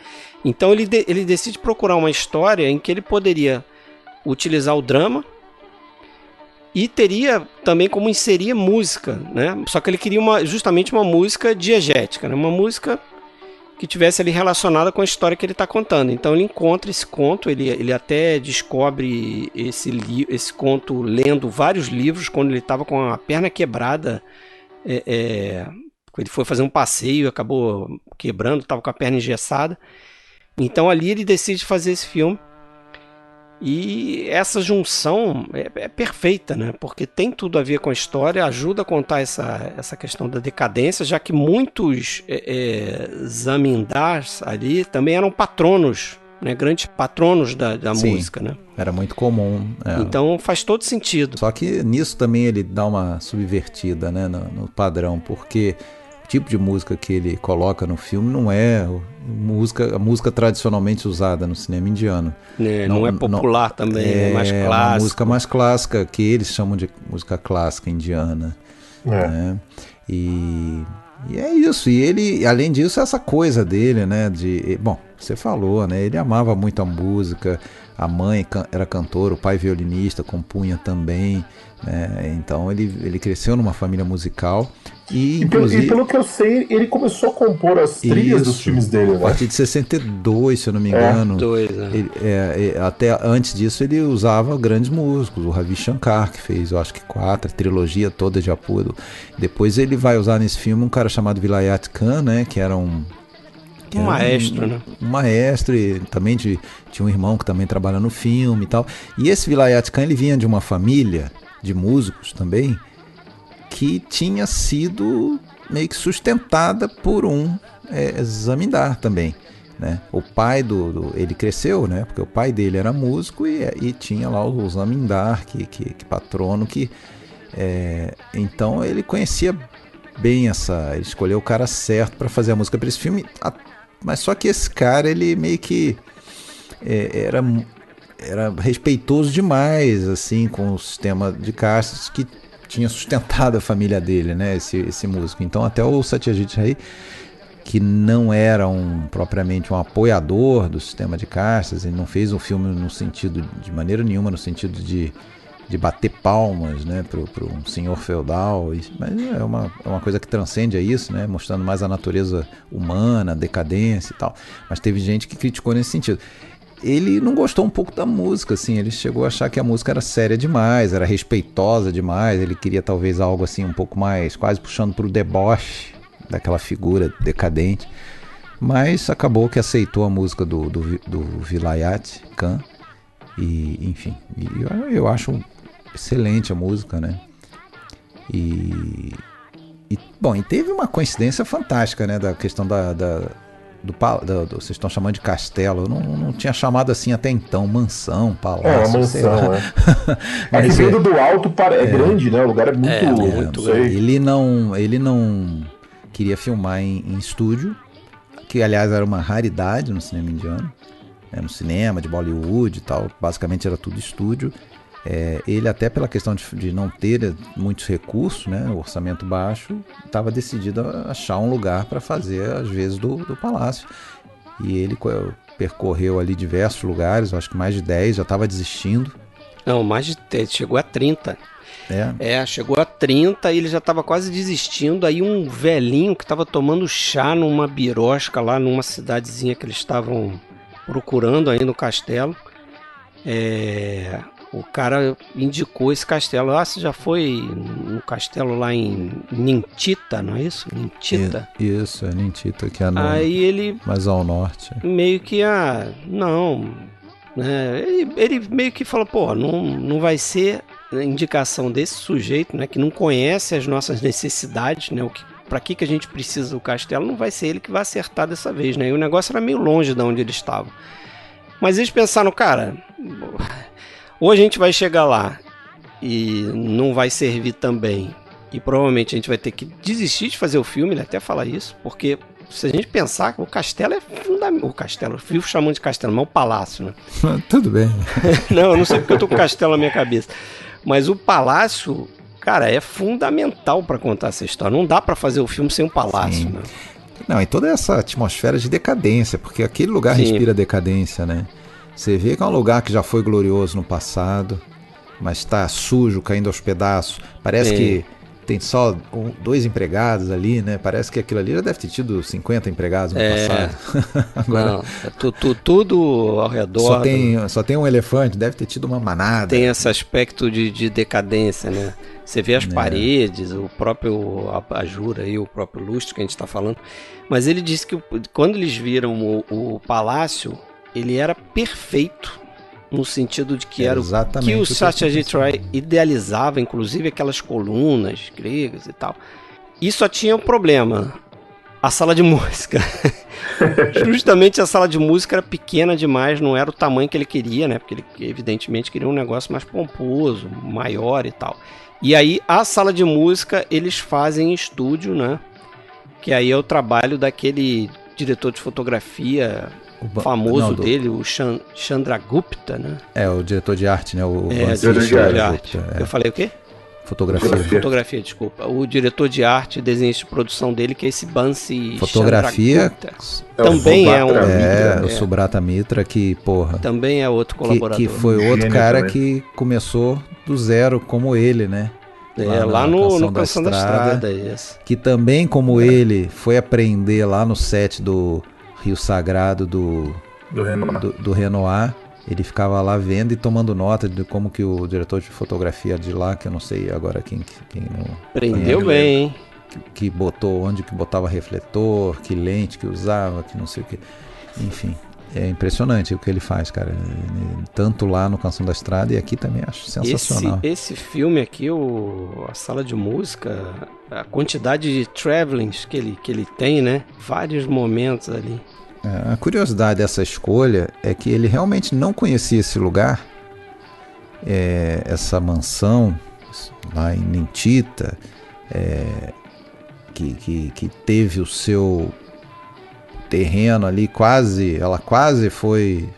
Então ele decide procurar uma história em que ele poderia utilizar o drama e teria também como inserir música, né? Só que ele queria justamente uma música diegética, né? Uma música que tivesse ali relacionada com a história que ele está contando. Então ele encontra esse conto, ele até descobre esse conto lendo vários livros quando ele estava com a perna quebrada. Ele foi fazer um passeio e acabou quebrando, estava com a perna engessada. Então ali ele decide fazer esse filme. E essa junção é perfeita, né? Porque tem tudo a ver com a história, ajuda a contar essa questão da decadência, já que muitos zamindars ali também eram patronos, né? Grandes patronos da música, né? Era muito comum. Então faz todo sentido. Só que nisso também ele dá uma subvertida, né? No padrão, porque o tipo de música que ele coloca no filme não é a música tradicionalmente usada no cinema indiano. Não é popular também, é mais clássico. É uma música mais clássica, que eles chamam de música clássica indiana. Né? E é isso. E ele, além disso, essa coisa dele, né? Bom, você falou, né? Ele amava muito a música, a mãe era cantora, o pai violinista, compunha também. Então ele cresceu numa família musical e inclusive, pelo que eu sei, ele começou a compor as trilhas dos filmes dele, né? A partir de 62, se eu não me engano. Até antes disso ele usava grandes músicos, o Ravi Shankar, que fez, eu acho que 4, a trilogia toda de Apu. Depois ele vai usar nesse filme um cara chamado Vilayat Khan, né, que era um maestro, né? Um maestro, e também tinha um irmão que também trabalha no filme e tal. E esse Vilayat Khan, ele vinha de uma família de músicos também, que tinha sido meio que sustentada por um zamindar também, né? O pai ele cresceu, né? Porque o pai dele era músico e tinha lá o zamindar, que patrono, então ele conhecia bem ele escolheu o cara certo para fazer a música para esse filme, mas só que esse cara, ele meio que era respeitoso demais, assim, com o sistema de castas que tinha sustentado a família dele, né, esse músico. Então até o Satyajit Ray, que não era propriamente um apoiador do sistema de castas, ele não fez um filme no sentido, de maneira nenhuma, no sentido de bater palmas, né, para um senhor feudal, mas é uma coisa que transcende a isso, né, mostrando mais a natureza humana, a decadência e tal. Mas teve gente que criticou nesse sentido. Ele não gostou um pouco da música, assim, ele chegou a achar que a música era séria demais, era respeitosa demais, ele queria talvez algo assim um pouco mais, quase puxando para o deboche daquela figura decadente. mas acabou que aceitou a música do Vilayat Khan, e enfim, eu acho excelente a música, né? E teve uma coincidência fantástica, né, da questão vocês estão chamando de castelo, eu não tinha chamado assim até então, mansão, palácio. Mansão, Mas vendo do alto é grande, né? O lugar é muito grande. Ele não queria filmar em estúdio, que aliás era uma raridade no cinema indiano, no cinema de Bollywood e tal, basicamente era tudo estúdio. Ele até pela questão de não ter muitos recursos, né, orçamento baixo, estava decidido a achar um lugar para fazer às vezes do palácio. E ele percorreu ali diversos lugares, acho que mais de 10, já estava desistindo. Não, mais de 10, chegou a 30. Chegou a 30 e ele já estava quase desistindo. Aí um velhinho que estava tomando chá numa birosca lá numa cidadezinha que eles estavam procurando aí no castelo. O cara indicou esse castelo. Você já foi no castelo lá em Nintita, não é isso? Nintita? Isso, é Nintita, que é aí ele mais ao norte. Meio que, não... Ele meio que falou, não vai ser indicação desse sujeito, né, que não conhece as nossas necessidades, né, para que a gente precisa do castelo, não vai ser ele que vai acertar dessa vez, né? E o negócio era meio longe de onde ele estava. Mas eles pensaram, cara... Ou a gente vai chegar lá e não vai servir também, e provavelmente a gente vai ter que desistir de fazer o filme, ele até fala isso, porque se a gente pensar que o castelo é fundamental. O castelo, eu vivo chamando de castelo, mas é o palácio, né? Tudo bem. Não, eu não sei porque eu tô com castelo na minha cabeça. Mas o palácio, cara, é fundamental para contar essa história. Não dá para fazer o filme sem um palácio, né? Não, e toda essa atmosfera de decadência, porque aquele lugar respira decadência, né? Você vê que é um lugar que já foi glorioso no passado, mas está sujo, caindo aos pedaços. Parece que tem só 2 empregados ali, né? Parece que aquilo ali já deve ter tido 50 empregados no passado. Agora, não, tudo ao redor. Só tem um elefante, deve ter tido uma manada. Tem esse aspecto de decadência, né? Você vê as paredes, o próprio Ajura e o próprio lustre que a gente está falando. Mas ele disse que quando eles viram o palácio, ele era perfeito, no sentido de que era o que o Satyajit Ray idealizava, inclusive aquelas colunas gregas e tal. E só tinha um problema, a sala de música. Justamente a sala de música era pequena demais, não era o tamanho que ele queria, né? Porque ele evidentemente queria um negócio mais pomposo, maior e tal. E aí a sala de música eles fazem em estúdio, né? Que aí é o trabalho daquele diretor de fotografia famoso dele, o Chandragupta, né? O diretor de arte, né? O diretor de arte. Eu falei o quê? Fotografia, desculpa. O diretor de arte e desenho de produção dele, que é esse Bansi Fotografia também o Subrata Mitra, que, porra... Também é outro colaborador. Que foi outro cara que começou do zero, como ele, né? Lá no Canção da Estrada, que também, como ele, foi aprender lá no set do Rio Sagrado do Renoir. Ele ficava lá vendo e tomando nota de como que o diretor de fotografia de lá, que eu não sei agora quem não prendeu bem, hein? Que botou, onde que botava refletor, que lente que usava, que não sei o que. Enfim, é impressionante o que ele faz, cara. Tanto lá no Canção da Estrada e aqui também acho sensacional. Esse filme aqui, a sala de música, a quantidade de travelings que ele tem, né? Vários momentos ali. A curiosidade dessa escolha é que ele realmente não conhecia esse lugar, essa mansão lá em Nintita, que teve o seu terreno ali ela quase foi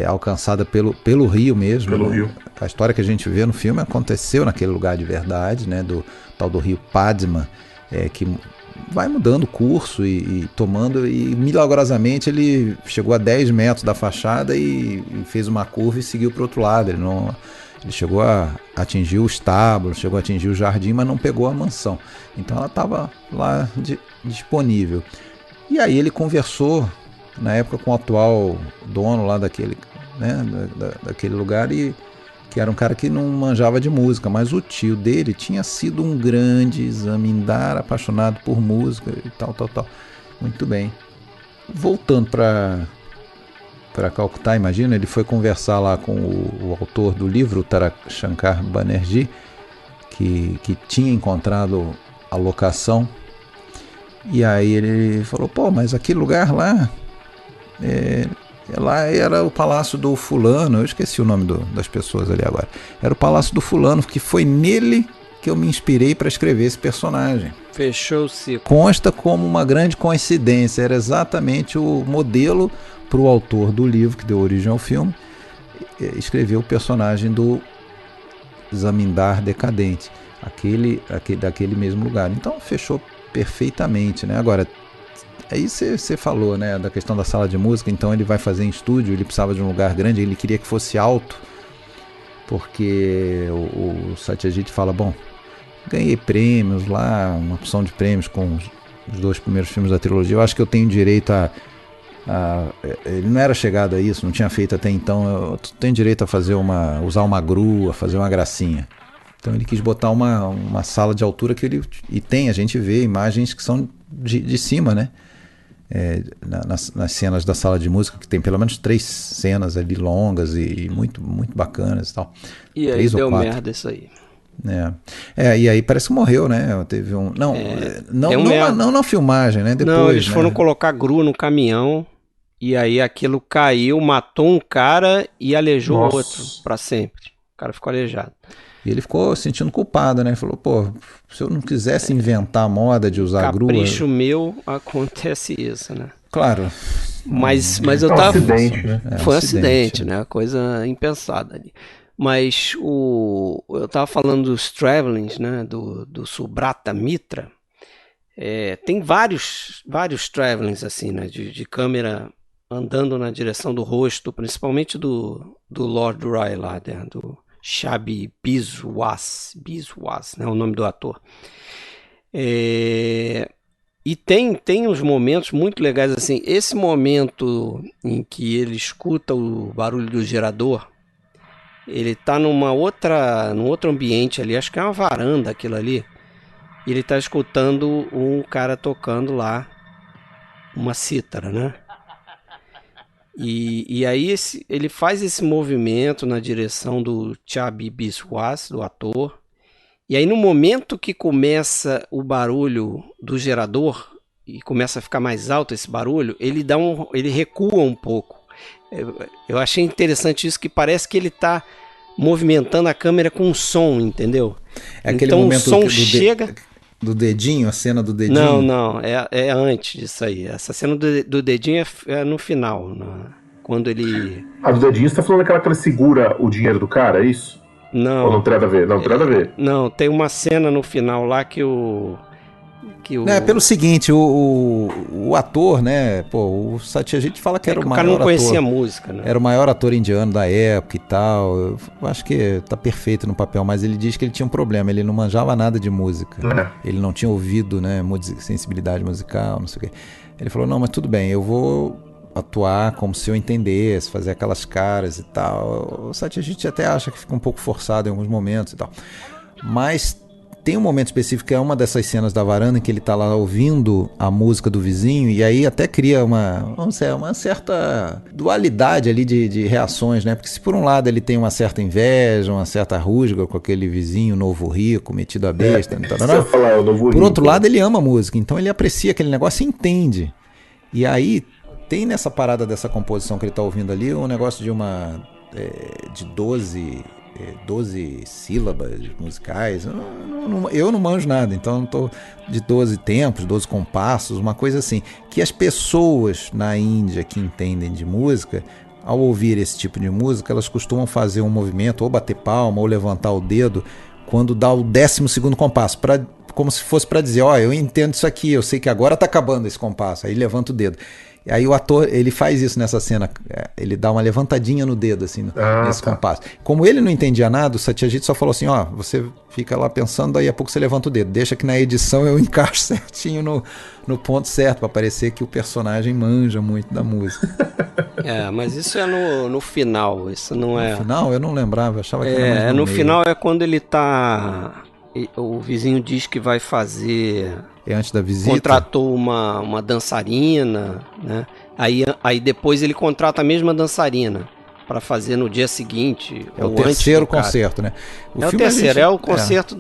alcançada pelo rio mesmo. Pelo rio. A história que a gente vê no filme aconteceu naquele lugar de verdade, né, do tal do rio Padma, que vai mudando o curso e tomando, e milagrosamente ele chegou a 10 metros da fachada e fez uma curva e seguiu para o outro lado. Ele chegou a atingir o estábulo, chegou a atingir o jardim, mas não pegou a mansão. Então ela estava lá disponível. E aí ele conversou na época com o atual dono lá daquele, né, daquele lugar, e que era um cara que não manjava de música, mas o tio dele tinha sido um grande zamindar, apaixonado por música e tal. Muito bem. voltando para Calcutá, imagina, ele foi conversar lá com o autor do livro, o Tarak Shankar Banerjee, que tinha encontrado a locação. E aí ele falou, pô, mas aquele lugar lá, lá era o Palácio do Fulano, eu esqueci o nome das pessoas ali agora. Era o Palácio do Fulano, que foi nele que eu me inspirei para escrever esse personagem. Fechou o ciclo. Consta como uma grande coincidência, era exatamente o modelo para o autor do livro que deu origem ao filme escrever o personagem do Zamindar decadente, daquele mesmo lugar. Então fechou perfeitamente, né? Agora, aí você falou, né, da questão da sala de música. Então ele vai fazer em estúdio, ele precisava de um lugar grande, ele queria que fosse alto, porque o Satyajit fala, bom, ganhei prêmios lá, uma opção de prêmios com os 2 primeiros filmes da trilogia, eu acho que eu tenho direito ele não era chegado a isso, não tinha feito até então, eu tenho direito a usar uma grua, fazer uma gracinha. Então ele quis botar uma sala de altura a gente vê imagens que são de cima, né? Nas cenas da sala de música, que tem pelo menos 3 cenas ali longas e muito, muito bacanas e tal. E aí deu merda isso aí. E aí parece que morreu, né? Teve um... Não na filmagem, né? Depois, não, eles foram colocar grua no caminhão e aí aquilo caiu, matou um cara e aleijou o outro pra sempre. O cara ficou aleijado. E ele ficou sentindo culpado, né? Ele falou, pô, se eu não quisesse inventar a moda de usar grua... Capricho meu, acontece isso, né? Claro. Mas eu tava... Foi um acidente, né? Foi um acidente, né? Coisa impensada ali. Mas eu tava falando dos travelings, né? Do Subrata Mitra. Tem vários travelings assim, né? De câmera andando na direção do rosto, principalmente do Lord Rai lá, né? Do Shabi Biswas, né? O nome do ator. E tem uns momentos muito legais assim. Esse momento em que ele escuta o barulho do gerador, ele tá num outro ambiente ali, acho que é uma varanda aquilo ali, e ele tá escutando um cara tocando lá uma cítara, né? E aí ele faz esse movimento na direção do Chabi Biswas, do ator, e aí no momento que começa o barulho do gerador, e começa a ficar mais alto esse barulho, ele recua um pouco. Eu achei interessante isso, que parece que ele está movimentando a câmera com som, entendeu? Aquele então momento o som chega... do dedinho, a cena do dedinho? Não, é antes disso aí. Essa cena do dedinho é no final, quando ele... do dedinho, você tá falando daquela que ele segura o dinheiro do cara, é isso? Não. Ou não tem nada a ver? Não, tem nada a ver. Não, tem uma cena no final lá que o... pelo seguinte, o ator, né? Pô, o Satyajit fala que era o maior ator. O cara não conhecia a música, né? Era o maior ator indiano da época e tal. Eu acho que tá perfeito no papel, mas ele diz que ele tinha um problema, ele não manjava nada de música. Ele não tinha ouvido, né? Sensibilidade musical, não sei o quê. Ele falou, não, mas tudo bem, eu vou atuar como se eu entendesse, fazer aquelas caras e tal. O Satyajit até acha que fica um pouco forçado em alguns momentos e tal. Mas tem um momento específico que é uma dessas cenas da varanda em que ele tá lá ouvindo a música do vizinho, e aí até cria uma certa dualidade ali de reações, né? Porque se por um lado ele tem uma certa inveja, uma certa rusga com aquele vizinho novo rico, metido a besta, por outro lado ele ama a música, então ele aprecia aquele negócio e entende. E aí tem nessa parada dessa composição que ele tá ouvindo ali um negócio de 12 sílabas musicais. Eu não manjo nada, então não tô de 12 tempos, 12 compassos, uma coisa assim, que as pessoas na Índia que entendem de música, ao ouvir esse tipo de música, elas costumam fazer um movimento, ou bater palma, ou levantar o dedo, quando dá o 12º compasso, como se fosse para dizer, eu entendo isso aqui, eu sei que agora tá acabando esse compasso, aí levanta o dedo. E aí o ator, ele faz isso nessa cena, ele dá uma levantadinha no dedo, assim, nesse compasso. Como ele não entendia nada, o Satyajit só falou assim, você fica lá pensando, daí a pouco você levanta o dedo, deixa que na edição eu encaixo certinho no ponto certo, para parecer que o personagem manja muito da música. Mas isso é no final, isso não é... No final? Eu não lembrava, achava que era mais no final é quando ele tá... O vizinho diz que vai fazer... antes da visita. Contratou uma dançarina, né? Aí depois ele contrata a mesma dançarina para fazer no dia seguinte. É o terceiro concerto, né? O terceiro, é o concerto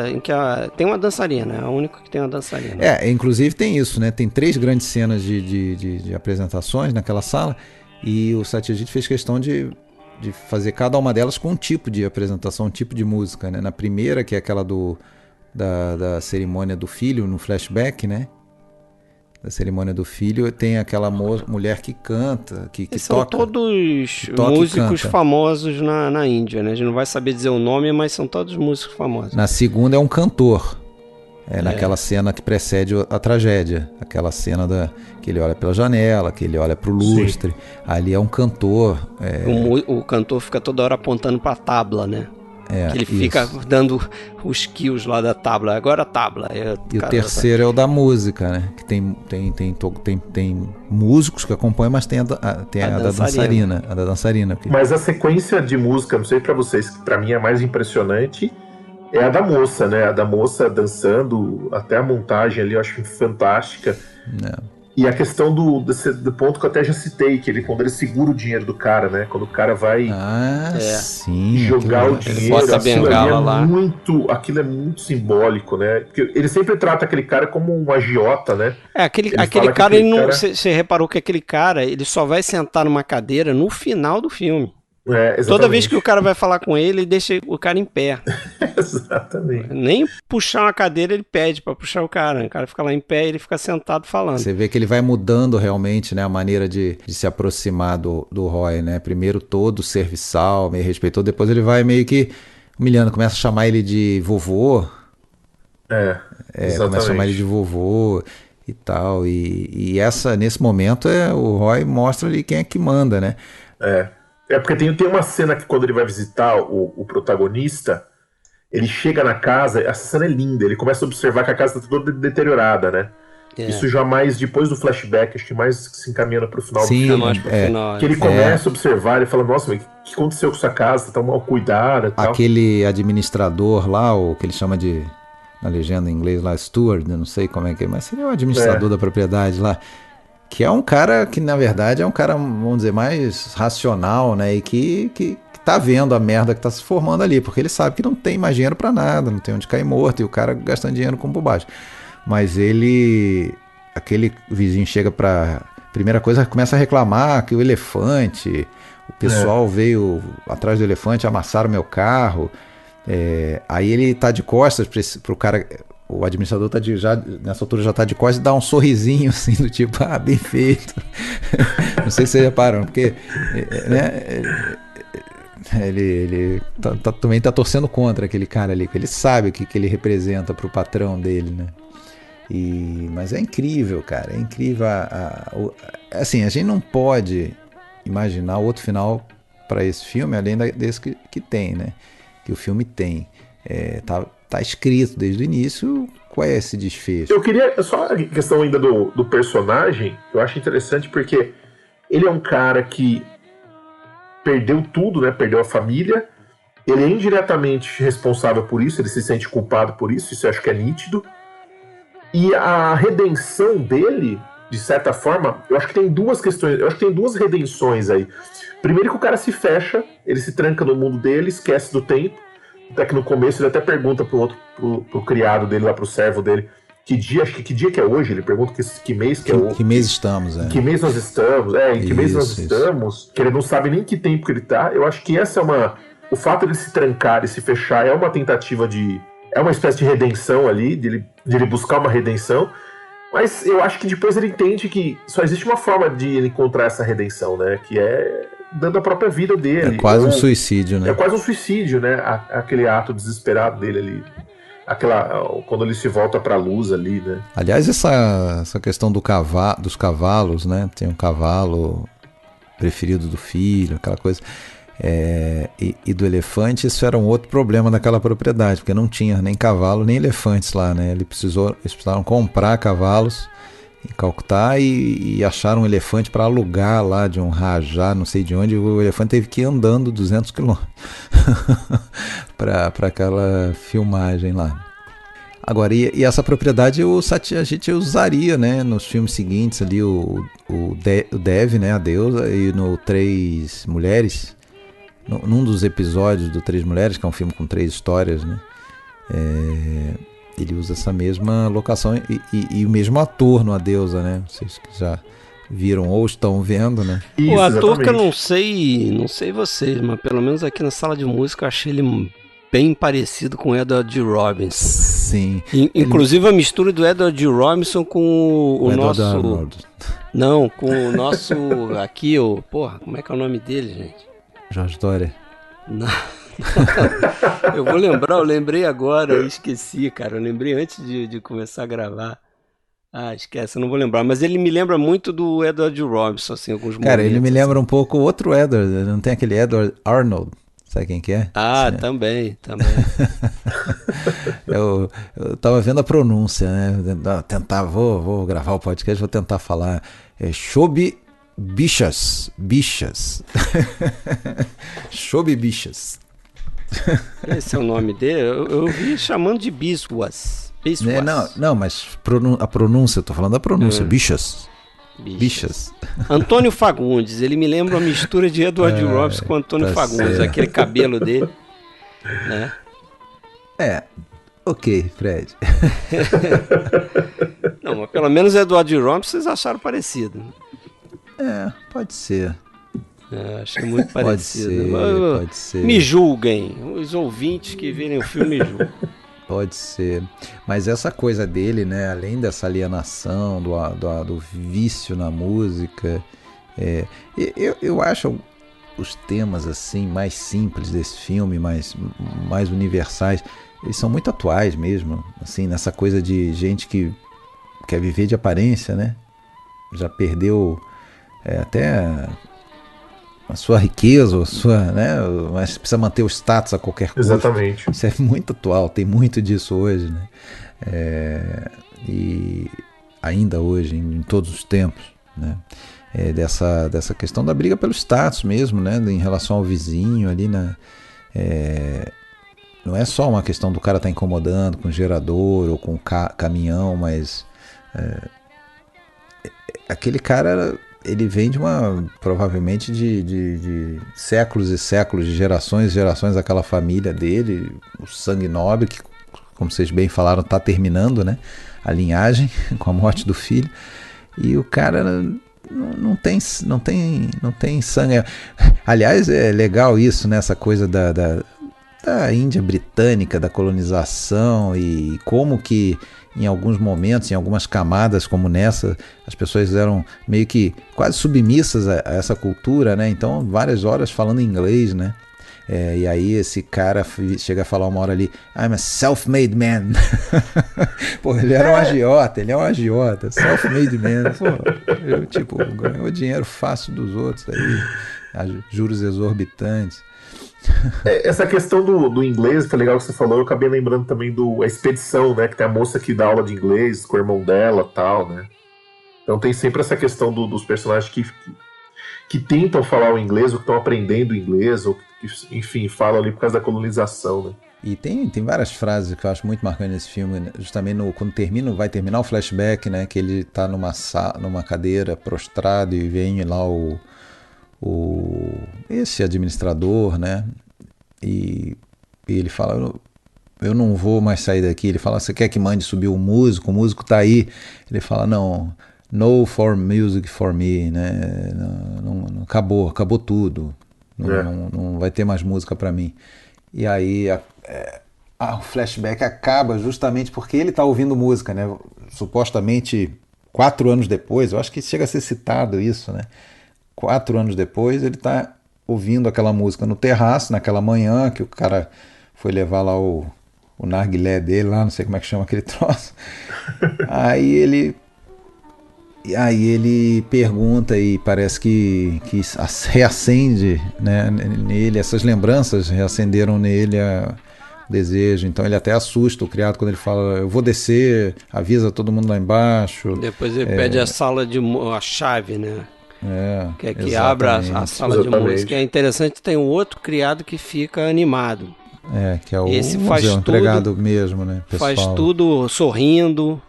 em que tem uma dançarina, é o único que tem uma dançarina. Inclusive tem isso, né? Tem 3 grandes cenas de apresentações naquela sala, e o Satyajit fez questão de fazer cada uma delas com um tipo de apresentação, um tipo de música, né? Na primeira, que é aquela da cerimônia do filho, no flashback, né? Da cerimônia do filho, tem aquela mulher que canta, que toca. São todos músicos famosos na Índia, né? A gente não vai saber dizer o nome, mas são todos músicos famosos. Na segunda é um cantor. Naquela cena que precede a tragédia. Aquela cena que ele olha pela janela, que ele olha pro lustre. Sim. Ali é um cantor. O cantor fica toda hora apontando pra tábua, né? Que ele fica dando os kills lá da tábua. Agora a tábua. E o terceiro é o da música, né? Que tem músicos que acompanham, mas tem a da dançarina. A da dançarina. Mas a sequência de música, não sei pra vocês, que pra mim é a mais impressionante, é a da moça, né? A da moça dançando, até a montagem ali eu acho fantástica. E a questão do ponto que eu até já citei, que quando ele segura o dinheiro do cara, né? Quando o cara vai jogar o dinheiro, aquilo é muito simbólico, né? Porque ele sempre trata aquele cara como um agiota, né? Aquele cara, você reparou que aquele cara, ele só vai sentar numa cadeira no final do filme. Toda vez que o cara vai falar com ele deixa o cara em pé. Exatamente. Nem puxar uma cadeira ele pede pra puxar o cara fica lá em pé e ele fica sentado falando. Você vê que ele vai mudando realmente, né, a maneira de se aproximar do Roy, né? Primeiro todo serviçal, meio respeitoso, depois ele vai meio que humilhando, começa a chamar ele de vovô. Começa a chamar ele de vovô e tal, e nesse momento o Roy mostra ali quem é que manda, né? Porque tem uma cena que quando ele vai visitar o protagonista, ele chega na casa, essa cena é linda, ele começa a observar que a casa está toda deteriorada, né? Isso já mais depois do flashback, acho que mais se encaminhando pro final do filme. Que ele começa a observar, ele fala, nossa, mas o que aconteceu com essa casa? Tá tão mal cuidada e tal. Aquele administrador lá, o que ele chama de, na legenda em inglês lá, steward, não sei como é que é, mas seria o administrador da propriedade lá. Que é um cara que, na verdade, é um cara, vamos dizer, mais racional, né? E que tá vendo a merda que tá se formando ali, porque ele sabe que não tem mais dinheiro pra nada, não tem onde cair morto, e o cara gastando dinheiro com bobagem. Mas aquele vizinho chega pra... Primeira coisa, começa a reclamar que o elefante, o pessoal veio atrás do elefante, amassaram meu carro. Aí ele tá de costas pro cara... O administrador nessa altura já tá de costas e dá um sorrisinho assim, do tipo, bem feito. Não sei se vocês reparam, porque né, ele também tá torcendo contra aquele cara ali, porque ele sabe o que ele representa pro patrão dele, né? Mas é incrível, cara, é incrível. Assim, a gente não pode imaginar outro final para esse filme, além desse que tem, né? Que o filme tem. Tá escrito desde o início qual é esse desfecho. Eu queria, só a questão ainda do personagem, eu acho interessante porque ele é um cara que perdeu tudo, né? Perdeu a família, ele é indiretamente responsável por isso, ele se sente culpado por isso eu acho que é nítido. E a redenção dele, de certa forma, eu acho que tem duas questões, eu acho que tem duas redenções aí. Primeiro que o cara se fecha, ele se tranca no mundo dele, esquece do tempo. Até que no começo ele até pergunta pro criado dele, lá pro servo dele, que dia que é hoje? Ele pergunta que mês que é hoje. Que mês estamos, Que mês nós estamos, em que mês nós estamos, que ele não sabe nem que tempo que ele tá. Eu acho que essa o fato de ele se trancar e se fechar é uma tentativa é uma espécie de redenção ali, de ele buscar uma redenção. Mas eu acho que depois ele entende que só existe uma forma de ele encontrar essa redenção, né? Que é dando a própria vida dele. É quase um suicídio, né? É quase um suicídio, né? Aquele ato desesperado dele ali. Quando ele se volta pra luz ali, né? Aliás, essa questão dos cavalos, né? Tem um cavalo preferido do filho, aquela coisa. E do elefante, isso era um outro problema daquela propriedade, porque não tinha nem cavalo nem elefantes lá, né? Eles precisaram comprar cavalos em Calcutá e acharam um elefante para alugar lá de um rajá, não sei de onde. O elefante teve que ir andando 200 quilômetros para aquela filmagem lá. Agora, e essa propriedade a gente usaria, né, nos filmes seguintes ali, o Dev, né, a deusa, e no Três Mulheres, num dos episódios do Três Mulheres, que é um filme com 3 histórias, né, ele usa essa mesma locação e o mesmo ator no A Deusa, né, vocês que já viram ou estão vendo, né. Isso, o ator exatamente. Que eu não sei vocês, mas pelo menos aqui na sala de música eu achei ele bem parecido com o Edward G. Robinson. Sim. Inclusive a mistura do Edward G. Robinson com o nosso... Arnold. Não, com o nosso... Aqui, porra, como é que é o nome dele, gente? Jorge Dória. Não. Eu vou lembrar, eu lembrei agora, eu esqueci, cara. Eu lembrei antes de começar a gravar. Ah, esquece, eu não vou lembrar. Mas ele me lembra muito do Edward G. Robinson, assim, alguns momentos. Cara, ele me lembra um pouco outro Edward. Não tem aquele Edward Arnold? Sabe quem que é? Ah, sim, também. eu tava vendo a pronúncia, né? Vou gravar o podcast, vou tentar falar. Chobe Bichas. Chobe Bichas. Esse é o nome dele? Eu vi chamando de Biswas. Não, mas a pronúncia, eu tô falando da pronúncia. Bichas. Antônio Fagundes, ele me lembra uma mistura de Edward Robinson com Antônio Fagundes, certo. Aquele cabelo dele, né? Ok, Fred. Não, mas pelo menos Edward Robinson vocês acharam parecido. Pode ser. Achei muito parecido. Pode ser. Me julguem, os ouvintes que virem o filme me julguem. Pode ser, mas essa coisa dele, né, além dessa alienação, do vício na música, eu acho os temas assim mais simples desse filme, mais universais, eles são muito atuais mesmo, assim, nessa coisa de gente que quer viver de aparência, né, já perdeu até a sua riqueza, né? Mas precisa manter o status a qualquer custo. Exatamente. Isso é muito atual, tem muito disso hoje, né? E ainda hoje, em todos os tempos, né? Dessa questão da briga pelo status mesmo, né? Em relação ao vizinho ali, né? Não é só uma questão do cara estar incomodando com o gerador ou com o caminhão, mas aquele cara... Ele vem provavelmente de séculos e séculos, de gerações e gerações daquela família dele, o sangue nobre, que, como vocês bem falaram, está terminando, né? A linhagem com a morte do filho. E o cara não tem sangue. Aliás, é legal isso, né? Essa coisa da Índia britânica, da colonização e como que em alguns momentos, em algumas camadas como nessa, as pessoas eram meio que quase submissas a essa cultura, né? Então, várias horas falando inglês, né? E aí esse cara chega a falar uma hora ali, I'm a self-made man. Pô, ele é um agiota, self-made man. Pô, ganhou dinheiro fácil dos outros aí, juros exorbitantes. Essa questão do inglês, foi legal que você falou, eu acabei lembrando também A Expedição, né, que tem a moça que dá aula de inglês com o irmão dela e tal, né. Então tem sempre essa questão dos personagens que tentam falar o inglês, ou que estão aprendendo o inglês, ou que, enfim, falam ali por causa da colonização, né. E tem várias frases que eu acho muito marcantes nesse filme, né? Justamente quando vai terminar o flashback, né, que ele tá numa cadeira prostrado e vem lá esse administrador, né? E ele fala, eu não vou mais sair daqui. Ele fala, você quer que mande subir o músico tá aí. Ele fala, não, no for music for me, né? Não, acabou tudo. Não vai ter mais música para mim. E aí o flashback acaba justamente porque ele tá ouvindo música, né? Supostamente 4 anos depois, eu acho que chega a ser citado isso, né? 4 anos depois, ele tá ouvindo aquela música no terraço, naquela manhã que o cara foi levar lá o narguilé dele, lá, não sei como é que chama aquele troço. Aí ele pergunta e parece que reacende, né, nele, essas lembranças reacenderam nele o desejo. Então ele até assusta o criado quando ele fala, eu vou descer, avisa todo mundo lá embaixo. Depois ele pede a chave, né? Que abra a sala de música. É interessante, tem um outro criado que fica animado. Que é o Esse faz tudo, empregado mesmo, né? Pessoal. Faz tudo sorrindo,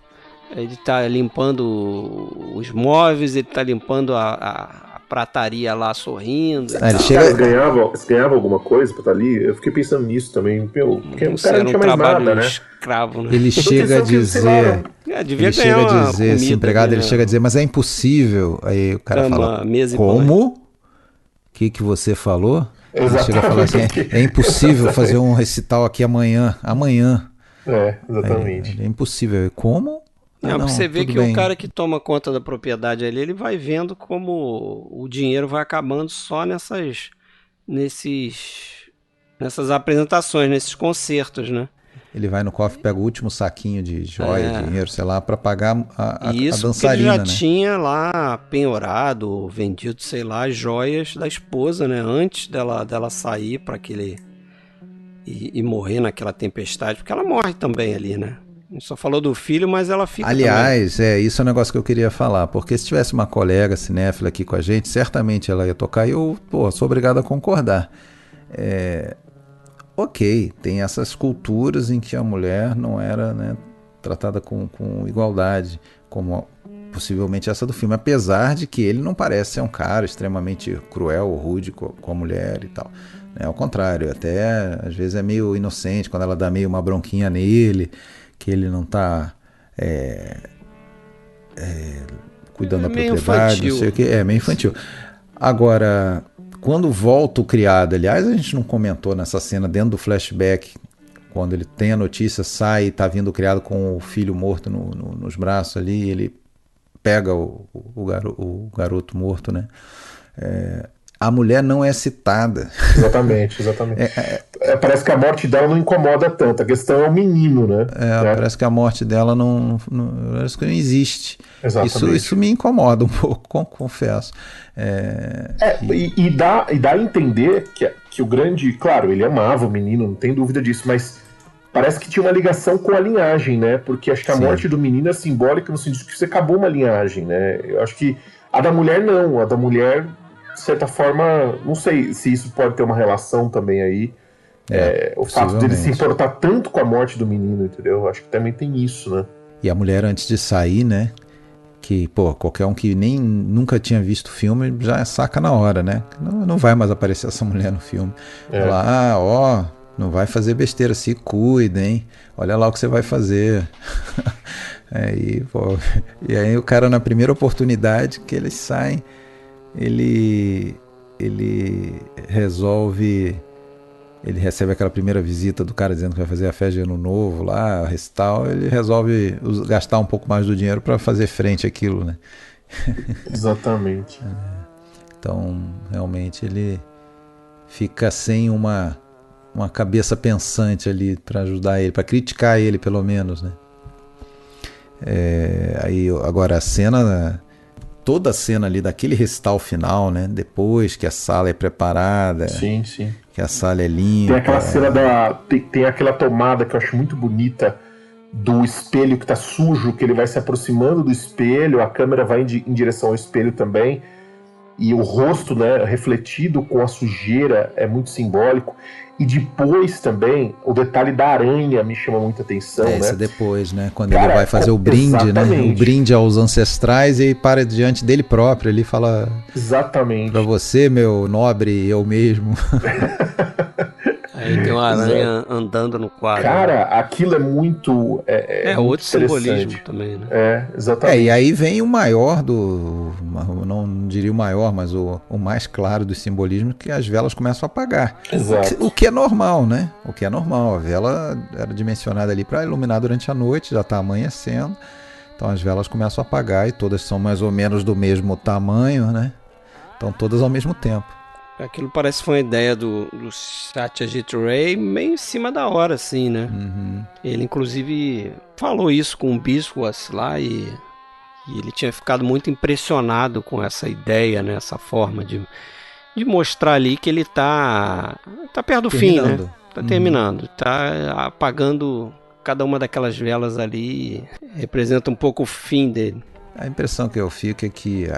ele tá limpando os móveis, ele tá limpando a prataria lá sorrindo. Ele chega... ganhava alguma coisa pra estar ali? Eu fiquei pensando nisso também. Porque o cara não tinha mais nada, né? Escravo, né? Ele chega a dizer... devia ganhar uma dizer, comida, esse empregado, né? Ele chega a dizer, mas é impossível. Aí o cara fala, como? O que você falou? Ele chega a falar assim, é impossível fazer um recital aqui amanhã. Exatamente. É impossível. Como? Não, pra você ver que bem. O cara que toma conta da propriedade ali, ele vai vendo como o dinheiro vai acabando só nessas apresentações, nesses concertos, né? Ele vai no cofre, pega o último saquinho de joia, dinheiro, sei lá, para pagar a dançarina, ele já né? tinha lá penhorado, vendido, sei lá, as joias da esposa, né? Antes dela sair para aquele... E morrer naquela tempestade, porque ela morre também ali, né? A gente só falou do filho, mas ela fica Aliás, também. Isso é um negócio que eu queria falar, porque se tivesse uma colega cinéfila aqui com a gente, certamente ela ia tocar e eu sou obrigado a concordar. Ok, tem essas culturas em que a mulher não era, né, tratada com igualdade, como possivelmente essa do filme, apesar de que ele não parece ser um cara extremamente cruel ou rude com a mulher e tal. Ao contrário, até às vezes é meio inocente quando ela dá meio uma bronquinha nele, que ele não está cuidando da propriedade, infantil. Não sei o que, meio infantil. Agora, quando volta o criado, aliás, a gente não comentou nessa cena dentro do flashback, quando ele tem a notícia, sai e está vindo o criado com o filho morto nos braços ali, ele pega o garoto morto, né? A mulher não é citada. Exatamente. Parece que a morte dela não incomoda tanto. A questão é o menino, né? Parece que a morte dela não existe. Exatamente. Isso me incomoda um pouco, confesso. E dá a entender que o grande... Claro, ele amava o menino, não tem dúvida disso, mas parece que tinha uma ligação com a linhagem, né? Porque acho que a morte do menino é simbólica no sentido que você acabou uma linhagem, né? Eu acho que a da mulher não. A da mulher... de certa forma, não sei se isso pode ter uma relação também aí. O fato dele se importar tanto com a morte do menino, entendeu? Acho que também tem isso, né? E a mulher, antes de sair, né? Que, qualquer um que nunca tinha visto o filme já saca na hora, né? Não vai mais aparecer essa mulher no filme. Ela, não vai fazer besteira, se cuida, hein? Olha lá o que você vai fazer. E aí o cara, na primeira oportunidade que eles saem, ele recebe aquela primeira visita do cara dizendo que vai fazer a festa de ano novo lá, recital, ele resolve gastar um pouco mais do dinheiro para fazer frente àquilo, né? Exatamente. Então, realmente, ele fica sem uma cabeça pensante ali para ajudar ele, para criticar ele, pelo menos, né? Agora, toda a cena ali daquele recital final, né? Depois que a sala é preparada, sim. Que a sala é limpa. Tem aquela cena tem aquela tomada que eu acho muito bonita do espelho que tá sujo, que ele vai se aproximando do espelho, a câmera vai em direção ao espelho também, e o rosto, né, refletido com a sujeira é muito simbólico. E depois também, o detalhe da aranha me chama muita atenção, né? Isso depois, né? Quando ele vai fazer o brinde, né? O brinde aos ancestrais e para diante dele próprio. Ele fala... Exatamente. Pra você, meu nobre, eu mesmo. Aí tem uma aranha andando no quadro. Cara, aquilo é muito... É muito outro simbolismo também, né? Exatamente. E aí vem o maior não diria o maior, mas o mais claro do simbolismo, que as velas começam a apagar. Exato. O que é normal, né? O que é normal. A vela era dimensionada ali para iluminar durante a noite, já está amanhecendo. Então as velas começam a apagar e todas são mais ou menos do mesmo tamanho, né? Então todas ao mesmo tempo. Aquilo parece que foi uma ideia do Satyajit Ray meio em cima da hora, assim, né? Uhum. Ele, inclusive, falou isso com o Biswas lá e ele tinha ficado muito impressionado com essa ideia, né? Essa forma de mostrar ali que ele tá perto do fim, né? Tá terminando, tá apagando cada uma daquelas velas ali, representa um pouco o fim dele. A impressão que eu fico é que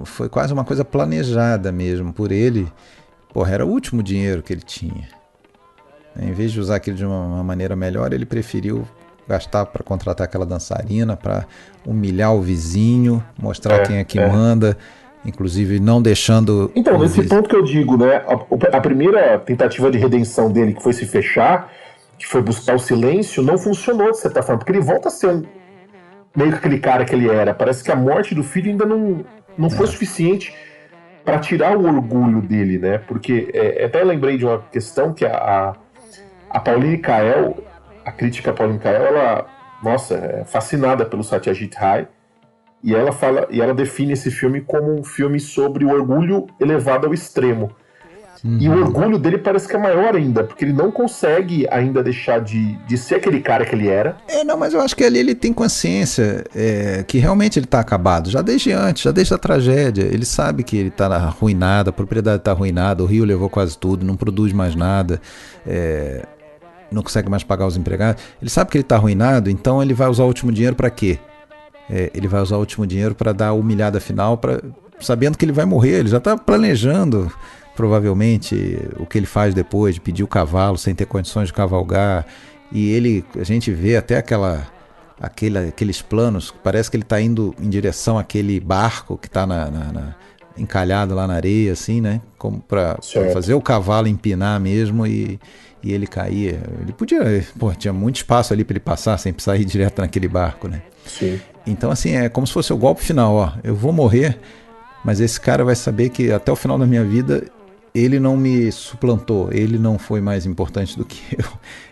foi quase uma coisa planejada mesmo por ele. Era o último dinheiro que ele tinha. Em vez de usar aquilo de uma maneira melhor, ele preferiu gastar para contratar aquela dançarina, para humilhar o vizinho, mostrar quem é que manda, inclusive não deixando... Então, nesse ponto que eu digo, né, a primeira tentativa de redenção dele, que foi se fechar, que foi buscar o silêncio, não funcionou, de certa forma, porque ele volta a ser meio que aquele cara que ele era. Parece que a morte do filho ainda não foi suficiente para tirar o orgulho dele, né, porque até lembrei de uma questão que a Pauline Kael, a crítica Pauline Kael, ela, nossa, é fascinada pelo Satyajit Ray, e ela define esse filme como um filme sobre o orgulho elevado ao extremo. E o orgulho dele parece que é maior ainda, porque ele não consegue ainda deixar de ser aquele cara que ele era. Não, mas eu acho que ali ele tem consciência que realmente ele está acabado, já desde antes, já desde a tragédia. Ele sabe que ele está arruinado, a propriedade está arruinada, o Rio levou quase tudo, não produz mais nada, não consegue mais pagar os empregados. Ele sabe que ele está arruinado, então ele vai usar o último dinheiro para quê? Ele vai usar o último dinheiro para dar a humilhada final, sabendo que ele vai morrer. Ele já está planejando provavelmente o que ele faz depois, de pedir o cavalo sem ter condições de cavalgar. E a gente vê até aqueles planos, parece que ele está indo em direção àquele barco que está encalhado lá na areia, assim, né? Como para fazer o cavalo empinar mesmo e ele cair. Ele podia, tinha muito espaço ali para ele passar sem precisar ir direto naquele barco, né? Sim. Então, assim, é como se fosse o golpe final, eu vou morrer, mas esse cara vai saber que até o final da minha vida ele não me suplantou, ele não foi mais importante do que eu.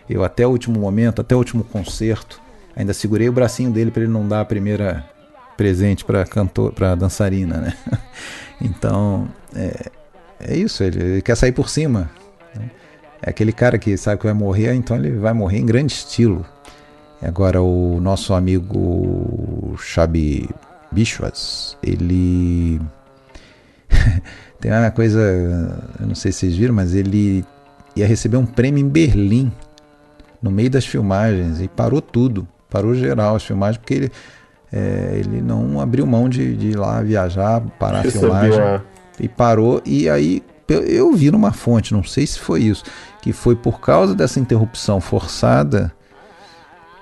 Eu até o último momento, até o último concerto, ainda segurei o bracinho dele para ele não dar a primeira presente para dançarina, né? Então, é isso, ele quer sair por cima, né? É aquele cara que sabe que vai morrer, então ele vai morrer em grande estilo. Agora, o nosso amigo Chubby Bichwas, ele... Tem uma coisa, eu não sei se vocês viram, mas ele ia receber um prêmio em Berlim, no meio das filmagens, e parou tudo, parou geral as filmagens, porque ele não abriu mão de ir lá viajar, parar a filmagem, e parou. E aí eu vi numa fonte, não sei se foi isso, que foi por causa dessa interrupção forçada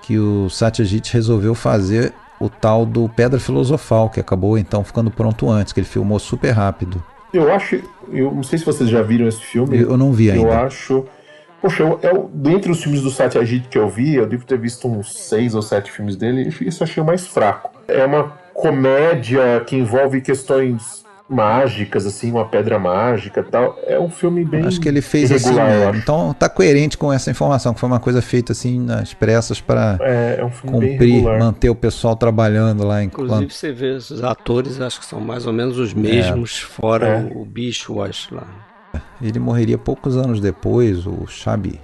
que o Satyajit resolveu fazer o tal do Pedra Filosofal, que acabou então ficando pronto antes, que ele filmou super rápido. Eu não sei se vocês já viram esse filme. Eu não vi ainda. Eu acho... Poxa, dentre os filmes do Satyajit que eu vi, eu devo ter visto uns 6 ou 7 filmes dele, e isso eu achei o mais fraco. É uma comédia que envolve questões mágicas, assim, uma pedra mágica e tal. É um filme bem acho que ele fez irregular, assim, então tá coerente com essa informação, que foi uma coisa feita assim nas pressas para um cumprir, manter o pessoal trabalhando lá. Inclusive você vê os atores, acho que são mais ou menos os mesmos, fora o bicho, acho lá. Ele morreria poucos anos depois, o Chubby,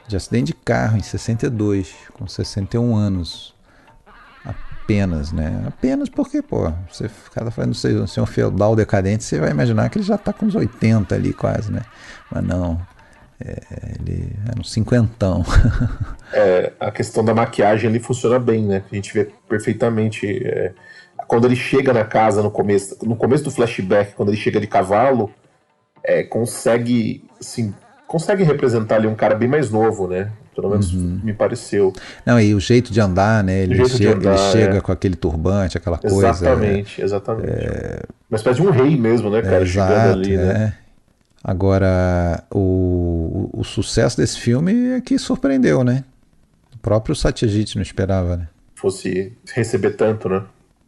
de acidente de carro em 62, com 61 anos. Apenas, né? Apenas porque, você fica falando do senhor feudal decadente, você vai imaginar que ele já tá com uns 80 ali quase, né? Mas não, ele é um cinquentão. A questão da maquiagem ali funciona bem, né? A gente vê perfeitamente. Quando ele chega na casa no começo do flashback, quando ele chega de cavalo, consegue representar ali um cara bem mais novo, né? Pelo menos me pareceu. Não, e o jeito de andar, né? Ele chega com aquele turbante, aquela coisa. Exatamente. Uma espécie de um rei mesmo, né, cara? Chegando ali, né? Agora, o sucesso desse filme é que surpreendeu, né? O próprio Satyajit não esperava, né? Fosse receber tanto,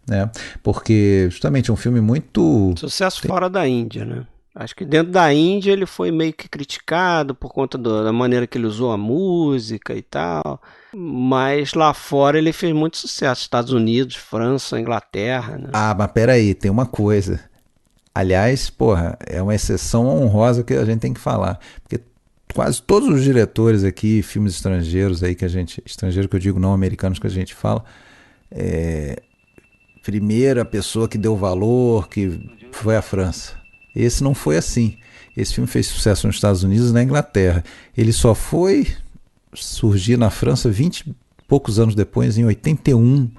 né? Porque justamente é um filme muito... Sucesso fora da Índia, né? Acho que dentro da Índia ele foi meio que criticado por conta da maneira que ele usou a música e tal, mas lá fora ele fez muito sucesso, Estados Unidos, França, Inglaterra, né? Mas peraí, tem uma coisa, aliás, é uma exceção honrosa que a gente tem que falar, porque quase todos os diretores aqui, filmes estrangeiros aí estrangeiro que eu digo, não americanos, que a gente fala, primeira pessoa que deu valor, que foi a França. Esse não foi assim. Esse filme fez sucesso nos Estados Unidos e na Inglaterra. Ele só foi surgir na França 20 e poucos anos depois, em 81.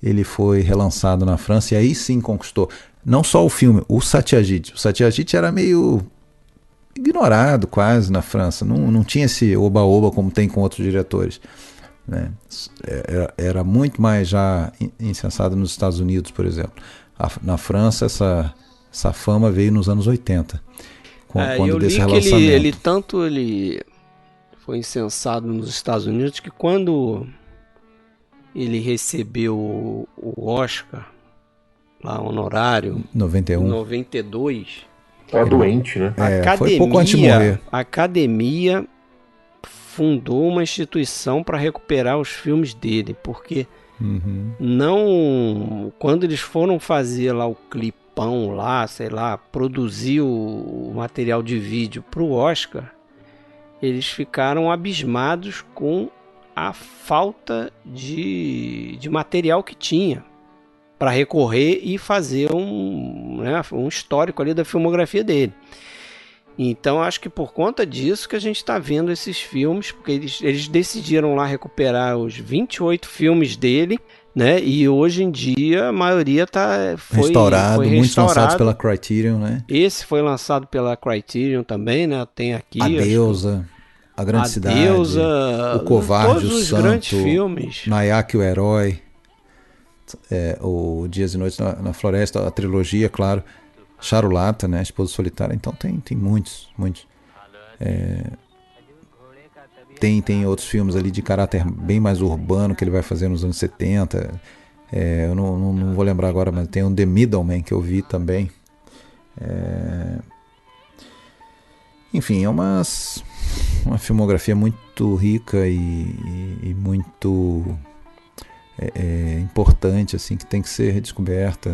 Ele foi relançado na França e aí sim conquistou. Não só o filme, o Satyajit. O Satyajit era meio ignorado quase na França. Não tinha esse oba-oba como tem com outros diretores, né? Era muito mais já incensado nos Estados Unidos, por exemplo. Na França, essa fama veio nos anos 80, quando desse relançamento. Ele foi incensado nos Estados Unidos que quando ele recebeu o Oscar, lá honorário, 92... Tava doente, né? Foi pouco antes de morrer. A Academia fundou uma instituição para recuperar os filmes dele, porque quando eles foram fazer lá o clipão lá, sei lá, produzir o material de vídeo para o Oscar, eles ficaram abismados com a falta de material que tinha para recorrer e fazer um histórico ali da filmografia dele. Então acho que por conta disso que a gente está vendo esses filmes, porque eles decidiram lá recuperar os 28 filmes dele, né? E hoje em dia a maioria foi restaurado, muitos lançados pela Criterion, né? Esse foi lançado pela Criterion também, né? Tem aqui A Deusa, A Grande Cidade, O Covarde, todos o os Santo, grandes filmes. Nayaki, o Herói, o Dias e Noites na Floresta, a trilogia, claro, Charulata, né, a Esposa Solitária. Então tem muitos. Tem outros filmes ali de caráter bem mais urbano que ele vai fazer nos anos 70. Eu não vou lembrar agora, mas tem um The Middleman que eu vi também. Enfim, é uma filmografia muito rica e muito importante, assim, que tem que ser redescoberta.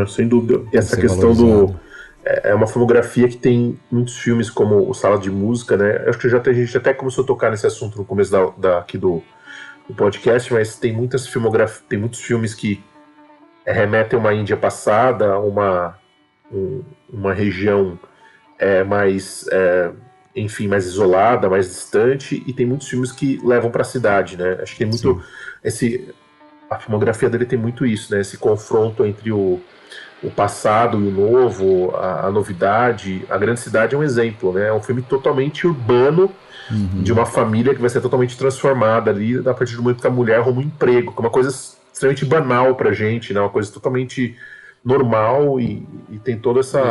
Sem dúvida. E essa questão é uma filmografia que tem muitos filmes como o Sala de Música, né? Acho que a gente até começou a tocar nesse assunto no começo aqui do podcast, mas tem muitas filmografias, tem muitos filmes que remetem a uma Índia passada, uma região mais mais isolada, mais distante, e tem muitos filmes que levam para a cidade, né? Acho que tem muito a filmografia dele tem muito isso, né? Esse confronto entre o passado e o novo, a novidade. A Grande Cidade é um exemplo, né? É um filme totalmente urbano, de uma família que vai ser totalmente transformada ali a partir do momento que a mulher arruma um emprego, que é uma coisa extremamente banal pra gente, né? Uma coisa totalmente normal e tem toda essa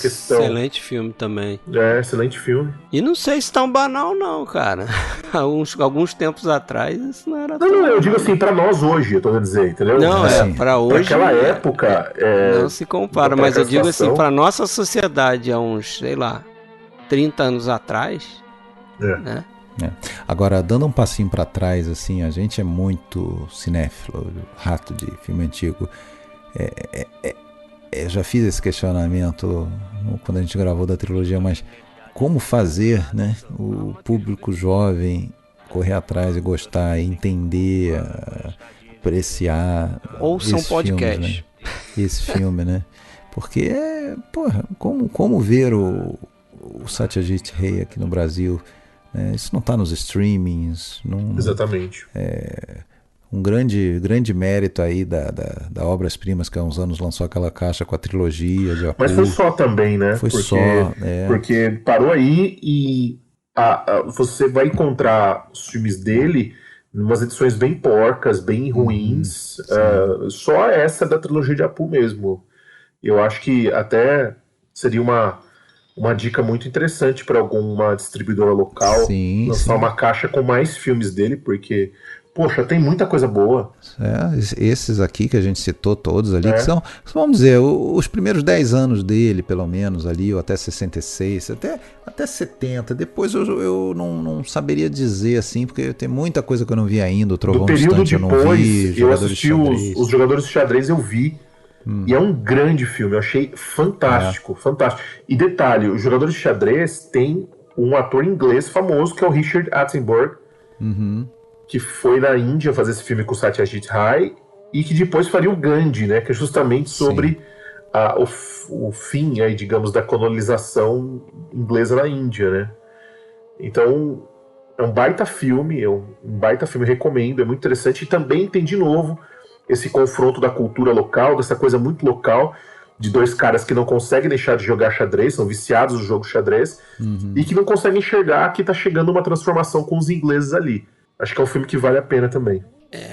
questão. Excelente filme também. Excelente filme. E não sei se tão banal não, cara. Alguns tempos atrás isso não era Não, eu digo assim, pra nós hoje, eu tô querendo dizer, entendeu? Não, pra hoje... Pra aquela época... não se compara, mas eu digo assim, pra nossa sociedade há uns, sei lá, 30 anos atrás, né? Agora, dando um passinho pra trás, assim, a gente é muito cinéfilo, rato de filme antigo. Eu já fiz esse questionamento quando a gente gravou da trilogia, mas como fazer, né, o público jovem correr atrás e gostar, entender, apreciar ouçam podcast filmes, né? Esse filme, né? Porque como ver o Satyajit Ray aqui no Brasil, né? Isso não está nos streamings, exatamente. Um grande mérito aí da Obras Primas, que há uns anos lançou aquela caixa com a trilogia de Apu. Mas foi só também, né? Porque parou aí e você vai encontrar os filmes dele em umas edições bem porcas, bem ruins. Só essa da trilogia de Apu mesmo. Eu acho que até seria uma dica muito interessante para alguma distribuidora local lançar uma caixa com mais filmes dele, porque... Poxa, tem muita coisa boa. Esses aqui que a gente citou todos ali, que são, vamos dizer, os primeiros 10 anos dele, pelo menos, ali, ou até 66, até 70. Depois eu não saberia dizer, assim, porque tem muita coisa que eu não vi ainda. O Trovão Distante eu não vi. Eu assisti os Jogadores de Xadrez, eu vi. E é um grande filme, eu achei fantástico, fantástico. E detalhe, os Jogadores de Xadrez tem um ator inglês famoso, que é o Richard Attenborough, que foi na Índia fazer esse filme com o Satyajit Ray e que depois faria o Gandhi, né, que é justamente sobre o fim, aí, digamos, da colonização inglesa na Índia, né. Então é um baita filme, recomendo, é muito interessante, e também tem de novo esse confronto da cultura local, dessa coisa muito local, de dois caras que não conseguem deixar de jogar xadrez, são viciados no jogo xadrez, e que não conseguem enxergar que tá chegando uma transformação com os ingleses ali. Acho que é um filme que vale a pena também.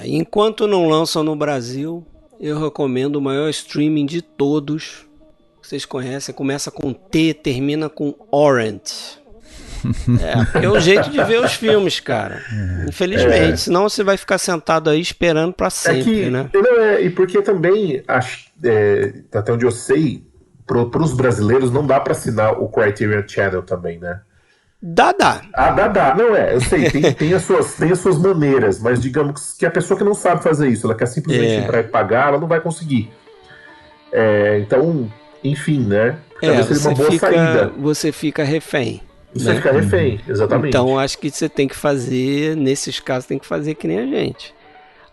Enquanto não lançam no Brasil, eu recomendo o maior streaming de todos. Vocês conhecem, começa com T, termina com Orient. Porque é o jeito de ver os filmes, cara. Infelizmente, senão você vai ficar sentado aí esperando pra sempre, né? E porque também, até onde eu sei, pros brasileiros não dá pra assinar o Criterion Channel também, né? Dá. Dá. Não eu sei, tem as suas maneiras, mas digamos que a pessoa que não sabe fazer isso, ela quer simplesmente entrar e pagar, ela não vai conseguir. Então, enfim, né? Talvez seja uma boa saída. Você fica refém. Você fica refém, exatamente. Então, acho que você tem que fazer, nesses casos, tem que fazer que nem a gente.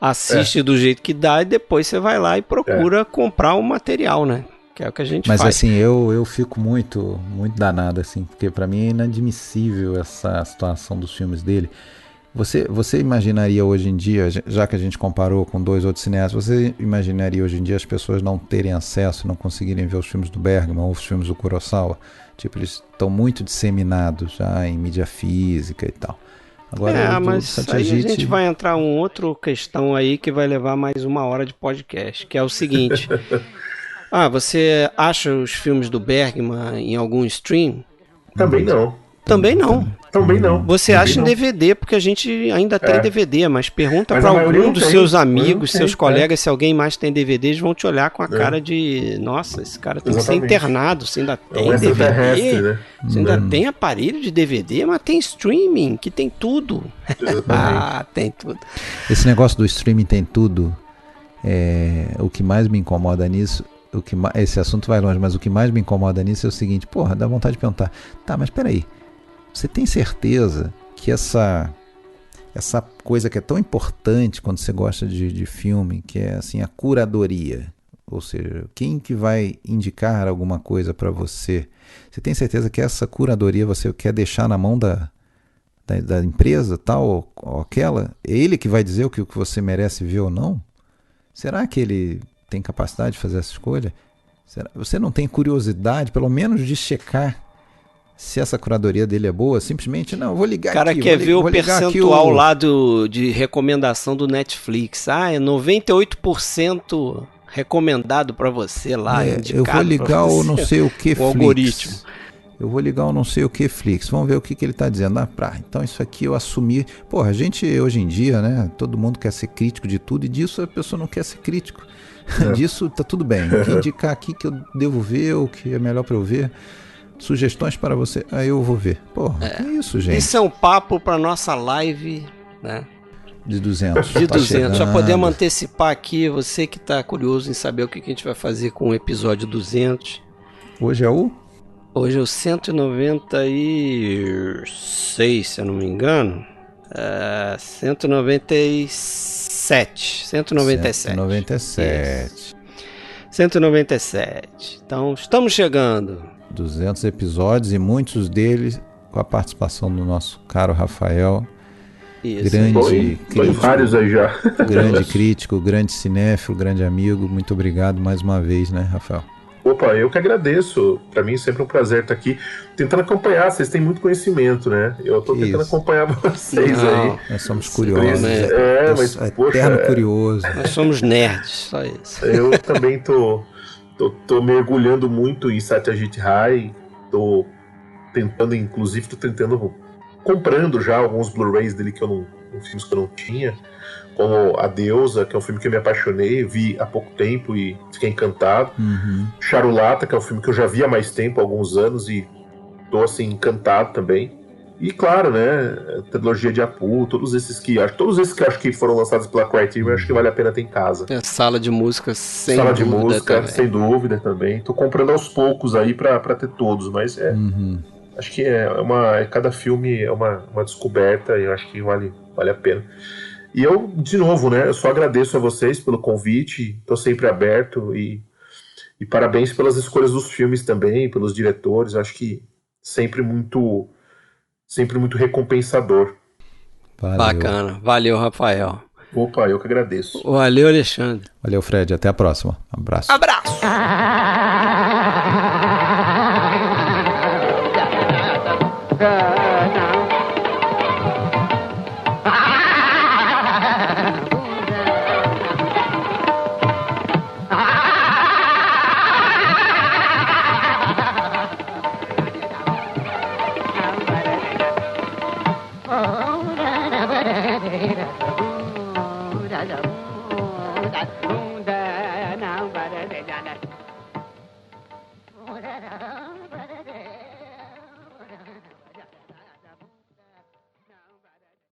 Assiste do jeito que dá e depois você vai lá e procura comprar o material, né? Que é o que a gente faz. Mas assim, eu fico muito danado, assim, porque pra mim é inadmissível essa situação dos filmes dele. Você imaginaria hoje em dia, já que a gente comparou com dois outros cineastas, você imaginaria hoje em dia as pessoas não terem acesso, não conseguirem ver os filmes do Bergman ou os filmes do Kurosawa? Tipo, eles estão muito disseminados já em mídia física e tal. Agora, mas aí a gente vai entrar em outra questão aí que vai levar mais 1 hora de podcast, que é o seguinte. Você acha os filmes do Bergman em algum stream? Também não. Também não. Você também acha não. em DVD, porque a gente ainda tem DVD, mas pergunta para algum dos seus amigos, seus colegas, se alguém mais tem DVD, eles vão te olhar com a cara de, nossa, esse cara tem que ser internado, você ainda tem DVD, né? Você ainda tem aparelho de DVD, mas tem streaming, que tem tudo. Tem tudo. Esse negócio do streaming tem tudo, o que mais me incomoda nisso, esse assunto vai longe, mas o que mais me incomoda nisso é o seguinte, dá vontade de perguntar, mas peraí, você tem certeza que essa coisa que é tão importante quando você gosta de filme, que é assim a curadoria, ou seja, quem que vai indicar alguma coisa para você? Você tem certeza que essa curadoria você quer deixar na mão da empresa tal ou aquela? É ele que vai dizer o que você merece ver ou não? Será que ele tem capacidade de fazer essa escolha? Você não tem curiosidade, pelo menos, de checar se essa curadoria dele é boa? Simplesmente, não, vou ligar aqui. O cara quer ver o percentual lá de recomendação do Netflix. É 98% recomendado para você lá, indicado. Eu vou ligar o não sei o que o algoritmo. Eu vou ligar o não sei o que Flix. Vamos ver o que ele está dizendo. Então isso aqui eu assumi. A gente hoje em dia, né? Todo mundo quer ser crítico de tudo e disso a pessoa não quer ser crítico. Disso tá tudo bem. O que indicar aqui que eu devo ver, o que é melhor para eu ver. Sugestões para você. Aí eu vou ver. Que isso, gente? Isso é um papo para nossa live, né? De 200. De 200. Já podemos antecipar aqui, você que está curioso em saber o que a gente vai fazer com o episódio 200. Hoje é o 196, se eu não me engano. 197. 197. Então, estamos chegando. 200 episódios e muitos deles com a participação do nosso caro Rafael. Isso. Grande crítico, vários aí já. Grande crítico, grande cinéfilo, grande amigo. Muito obrigado mais uma vez, né, Rafael? Opa, eu que agradeço. Para mim é sempre um prazer estar aqui tentando acompanhar. Vocês têm muito conhecimento, né? Eu estou tentando acompanhar vocês aí. Nós somos curiosos. Mas eterno curioso. Nós somos nerds, só isso. Eu também tô mergulhando muito em Satyajit Ray. Tô tentando comprando já alguns Blu-rays dele filmes que eu não tinha, como A Deusa, que é um filme que eu me apaixonei, vi há pouco tempo e fiquei encantado. Charulata, que é um filme que eu já vi há mais tempo, há alguns anos, e tô assim encantado também. E claro, né, a trilogia de Apu, todos esses que acho que foram lançados pela Criterion, acho que vale a pena ter em casa. Sala de música, sem dúvida também. Tô comprando aos poucos aí pra ter todos, mas acho que cada filme é uma descoberta e eu acho que vale a pena. E eu, de novo, né, eu só agradeço a vocês pelo convite, tô sempre aberto e parabéns pelas escolhas dos filmes também, pelos diretores, acho que sempre muito recompensador. Valeu. Bacana, valeu, Rafael. Opa, eu que agradeço. Valeu, Alexandre. Valeu, Fred. Até a próxima. Abraço. Abraço. Ba-da-da.